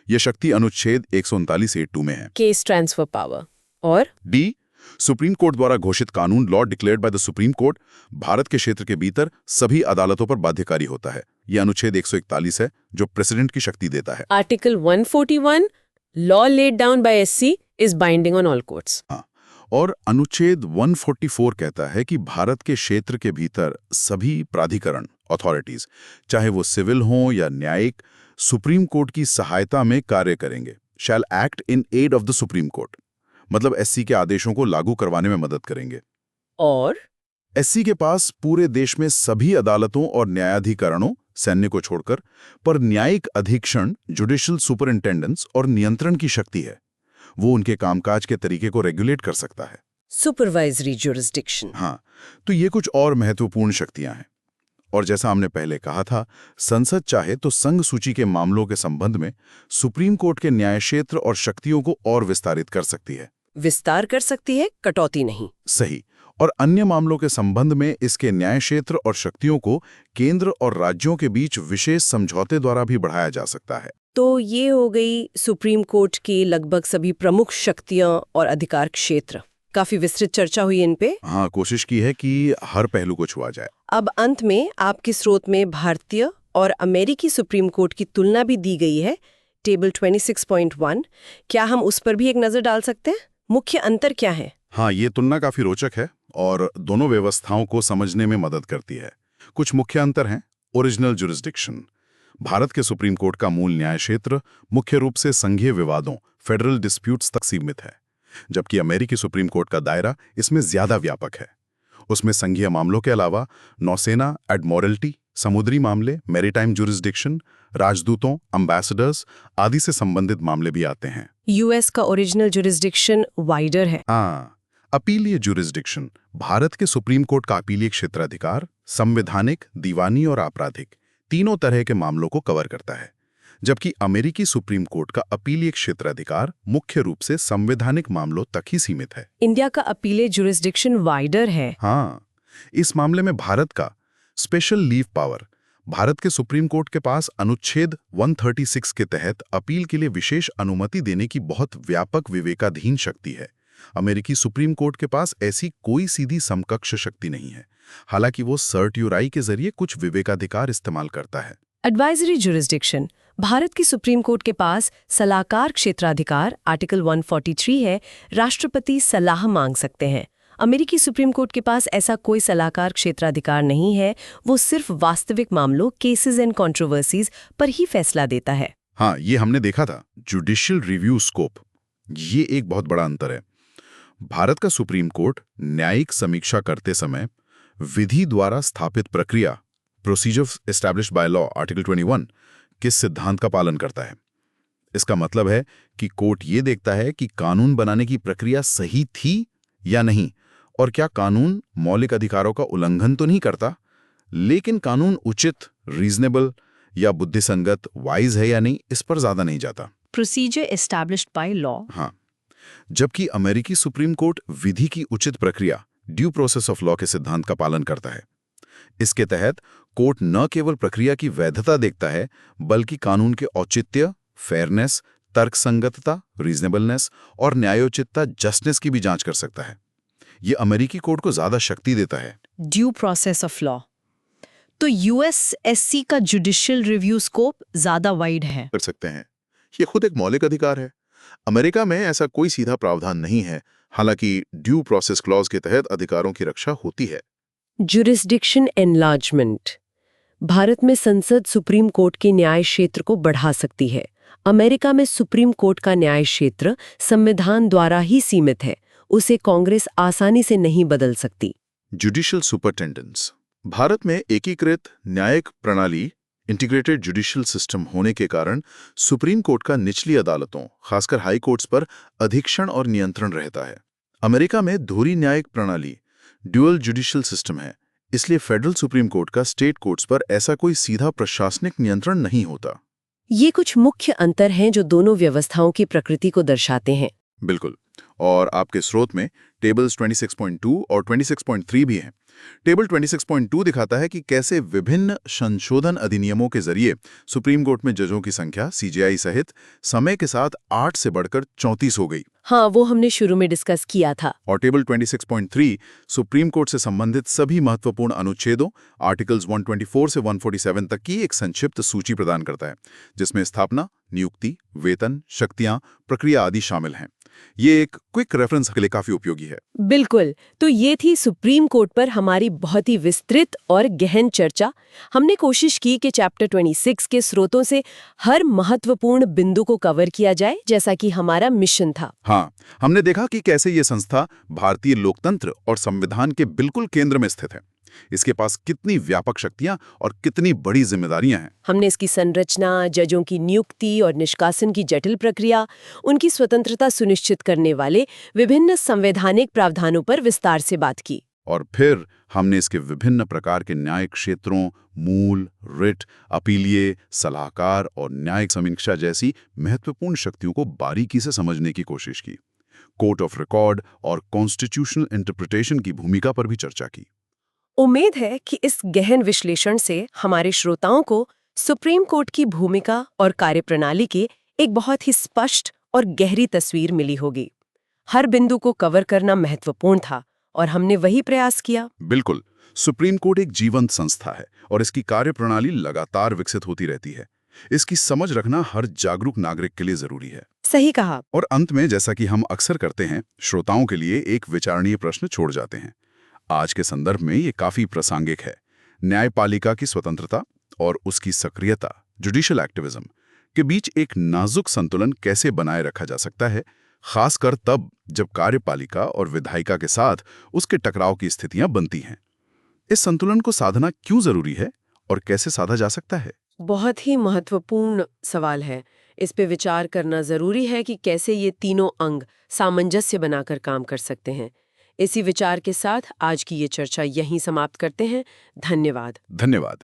यह शक्ति अनुच्छेद 139A(2) में है। Case transfer power. और? डी, सुप्रीम कोर्ट द्वारा घोषित कानून, law declared by the supreme court, Bharat के क्षेत्र के भीतर सभी अदालतों पर बाध्यकारी होता है। यह अनुच्छेद 141 है जो प्रेसिडेंट की शक्ति देता है। Article 141, law laid down by SC is binding on all courts. हाँ, और अनुच्छेद 144 कहता है कि भारत के क्षेत्र के भीतर सभी प्राधिकरण, अथॉरिटीज, चाहे वो सिविल हों या न्यायिक, सुप्रीम कोर्ट की सहायता में कार्य करेंगे। Shall act in aid of the supreme court, मतलब एससी के आदेशों को लागू करवाने में मदद करेंगे। और एससी के पास पूरे देश में सभी अदालतों और न्यायाधिकरणों, सैन्य को छोड़कर, पर न्यायिक अधीक्षण, जुडिशियल सुपरिंटेंडेंस और नियंत्रण की शक्ति है। वो उनके कामकाज के तरीके को रेगुलेट कर सकता है। Supervisory jurisdiction. हाँ, तो ये कुछ और महत्वपूर्ण शक्तियां हैं। और जैसा हमने पहले कहा था, संसद चाहे तो संघ सूची के मामलों के संबंध में सुप्रीम कोर्ट के न्याय क्षेत्र और शक्तियों को और विस्तारित कर सकती है। विस्तार कर सकती है, कटौती नहीं। सही। और अन्य मामलों के संबंध में इसके न्याय क्षेत्र और शक्तियों को केंद्र और राज्यों के बीच विशेष समझौते द्वारा भी बढ़ाया जा सकता है। तो ये हो गई सुप्रीम कोर्ट की लगभग सभी प्रमुख शक्तियां और अधिकार क्षेत्र। काफी विस्तृत चर्चा हुई इन पे। हाँ, कोशिश की है कि हर पहलू को छुआ जाए। अब अंत में आपके स्रोत में भारतीय और अमेरिकी सुप्रीम कोर्ट की तुलना भी दी गई है, टेबल 26.1। क्या हम उस पर भी एक नजर डाल सकते हैं? मुख्य अंतर क्या है? हाँ, ये तुलना काफी रोचक है और दोनों व्यवस्थाओं को समझने में मदद करती है। कुछ मुख्य अंतर हैं। ओरिजिनल जुरिस्डिक्शन, भारत के सुप्रीम कोर्ट का मूल न्याय क्षेत्र मुख्य रूप से संघीय विवादों, फेडरल डिस्प्यूट्स तक सीमित है, जबकि अमेरिकी सुप्रीम कोर्ट का दायरा इसमें ज्यादा व्यापक है। उसमें संघीय मामलों के अलावा नौसेना, एडमोरल्टी, समुद्री मामले, मैरीटाइम जुरिस्डिक्शन, राजदूतों, एम्बेसडर्स आदि से संबंधित मामले भी आते हैं। यूएस का ओरिजिनल जुरिस्डिक्शन वाइडर है। हाँ, अपीलीय जुरिस्डिक्शन, भारत के सुप्रीम कोर्ट का अपीलीय क्षेत्राधिकार संवैधानिक, दीवानी और आपराधिक तीनों तरह के मामलों को कवर करता है, जबकि अमेरिकी सुप्रीम कोर्ट का अपीलीय क्षेत्राधिकार मुख्य रूप से संवैधानिक मामलों तक ही सीमित है। इंडिया का अपीलीय जुरिस्डिक्शन वाइडर है। हाँ, इस मामले में भारत का स्पेशल लीव पावर, भारत के सुप्रीम कोर्ट के पास अनुच्छेद 136 के तहत अपील के लिए विशेष अनुमति देने की बहुत व्यापक विवेकाधीन शक्ति है। अमेरिकी सुप्रीम कोर्ट के पास ऐसी कोई सीधी समकक्ष शक्ति नहीं है, हालांकि वो सर्ट्यूराई के जरिए कुछ विवेकाधिकार इस्तेमाल करता है। एडवाइजरी जुरिस्डिक्शन, भारत की सुप्रीम कोर्ट के पास सलाहकार क्षेत्राधिकार आर्टिकल 143 है, राष्ट्रपति सलाह मांग सकते हैं। अमेरिकी सुप्रीम कोर्ट के पास ऐसा कोई सलाहकार क्षेत्राधिकार नहीं है, वो सिर्फ वास्तविक मामलों, केसेस एंड कंट्रोवर्सीज पर ही फैसला देता है। हाँ, ये हमने देखा था, जुडिशियल रिव्यू स्कोप, ये एक बहुत बड़ा अंतर है। भारत का सुप्रीम कोर्ट न्यायिक समीक्षा करते समय विधि द्वारा स्थापित प्रक्रिया, procedure established by law article 21 किस सिद्धांत का पालन करता है। इसका मतलब है कि कोर्ट ये देखता है कि कानून बनाने की प्रक्रिया सही थी या नहीं, और क्या कानून मौलिक अधिकारों का उल्लंघन तो नहीं करता, लेकिन कानून उचित, रीजनेबल या बुद्धिसंगत, वाइज है या नहीं, इस पर ज्यादा नहीं जाता। Procedure established by law. हाँ, जबकि अमेरिकी सुप्रीम कोर्ट विधि की उचित प्रक्रिया, ड्यू प्रोसेस ऑफ लॉ के सिद्धांत का पालन करता है। इसके तहत कोर्ट न केवल प्रक्रिया की वैधता देखता है, बल्कि कानून के औचित्य, फेयरनेस, तर्कसंगतता, रीजनेबलनेस और न्यायोचितता, जस्टिस की भी जांच कर सकता है। ये अमेरिकी कोर्ट को ज्यादा शक्ति देता है। Due process of law. तो यूएसएससी का जुडिशियल रिव्यू स्कोप ज्यादा वाइड है। कर सकते हैं। ये खुद एक मौलिक अधिकार है। अमेरिका में ऐसा कोई सीधा प्रावधान नहीं है, हालांकि ड्यू प्रोसेस क्लॉज के तहत अधिकारों की रक्षा होती है। Jurisdiction enlargement. भारत में संसद सुप्रीम कोर्ट के न्याय क्षेत्र को बढ़ा सकती है। अमेरिका में सुप्रीम कोर्ट का न्याय क्षेत्र संविधान द्वारा ही सीमित है, उसे कांग्रेस आसानी से नहीं बदल सकती। Judicial superintendence. भारत में एकीकृत न्यायिक प्रणाली, इंटीग्रेटेड जुडिशियल सिस्टम होने के कारण सुप्रीम कोर्ट का निचली अदालतों, खासकर हाई कोर्ट्स पर अधीक्षण और नियंत्रण रहता है। अमेरिका में दोहरी न्यायिक प्रणाली, ड्यूअल जुडिशियल सिस्टम है, इसलिए फेडरल सुप्रीम कोर्ट का स्टेट कोर्ट्स पर ऐसा कोई सीधा प्रशासनिक नियंत्रण नहीं होता। ये कुछ मुख्य अंतर हैं जो दोनों व्यवस्थाओं की प्रकृति को दर्शाते हैं। बिल्कुल। और आपके स्रोत में टेबल्स 26.2 और 26.3 भी हैं। टेबल 26.2 दिखाता है कि कैसे विभिन्न संशोधन अधिनियमों के जरिए सुप्रीम कोर्ट में जजों की संख्या सीजेआई सहित समय के साथ 8 से बढ़कर 34 हो गई। हाँ, वो हमने शुरू में डिस्कस किया था। और टेबल 26.3 सुप्रीम कोर्ट से संबंधित सभी महत्वपूर्ण अनुच्छेदों, आर्टिकल्स 124 से 147 तक की एक संक्षिप्त सूची प्रदान करता है, जिसमें स्थापना, नियुक्ति, वेतन, शक्तियां, प्रक्रिया आदि शामिल हैं। ये एक क्विक रेफरेंस के लिए काफी उपयोगी है। बिल्कुल। तो ये थी सुप्रीम कोर्ट पर हमारी बहुत ही विस्तृत और गहन चर्चा। हमने कोशिश की कि चैप्टर 26 के स्रोतों से हर महत्वपूर्ण बिंदु को कवर किया जाए, जैसा कि हमारा मिशन था। हाँ, हमने देखा कि कैसे ये संस्था भारतीय लोकतंत्र और संविधान के बिल्कुल केंद्र में स्थित है। इसके पास कितनी व्यापक शक्तियां और कितनी बड़ी जिम्मेदारियां हैं। हमने इसकी संरचना, जजों की नियुक्ति और निष्कासन की जटिल प्रक्रिया, उनकी स्वतंत्रता सुनिश्चित करने वाले विभिन्न संवैधानिक प्रावधानों पर विस्तार से बात की। और फिर हमने इसके विभिन्न प्रकार के न्यायिक क्षेत्रों, मूल, रिट, अपीलीय, सलाहकार और न्यायिक समीक्षा जैसी महत्वपूर्ण शक्तियों को बारीकी से समझने की कोशिश की। कोर्ट ऑफ रिकॉर्ड और कॉन्स्टिट्यूशनल इंटरप्रिटेशन की भूमिका पर भी चर्चा की। उम्मीद है कि इस गहन विश्लेषण से हमारे श्रोताओं को सुप्रीम कोर्ट की भूमिका और कार्यप्रणाली की एक बहुत ही स्पष्ट और गहरी तस्वीर मिली होगी। हर बिंदु को कवर करना महत्वपूर्ण था और हमने वही प्रयास किया। बिल्कुल। सुप्रीम कोर्ट एक जीवंत संस्था है और इसकी कार्यप्रणाली लगातार विकसित होती रहती है। इसकी समझ रखना हर जागरूक नागरिक के लिए जरूरी है। सही कहा। और अंत में, जैसा कि हम अक्सर करते हैं, श्रोताओं के लिए एक विचारणीय प्रश्न छोड़ जाते हैं। आज के संदर्भ में ये काफी प्रासंगिक है। न्यायपालिका की स्वतंत्रता और उसकी सक्रियता, जुडिशियल एक्टिविज्म, के बीच एक नाजुक संतुलन कैसे बनाए रखा जा सकता है, खासकर तब जब कार्यपालिका और विधायिका के साथ उसके टकराव की स्थितियां बनती हैं। इस संतुलन को साधना क्यों जरूरी है और कैसे साधा जा सकता है? बहुत ही महत्वपूर्ण सवाल है। इस पे विचार करना जरूरी है कि कैसे ये तीनों अंग सामंजस्य बनाकर काम कर सकते हैं। इसी विचार के साथ आज की ये चर्चा यहीं समाप्त करते हैं। धन्यवाद। धन्यवाद।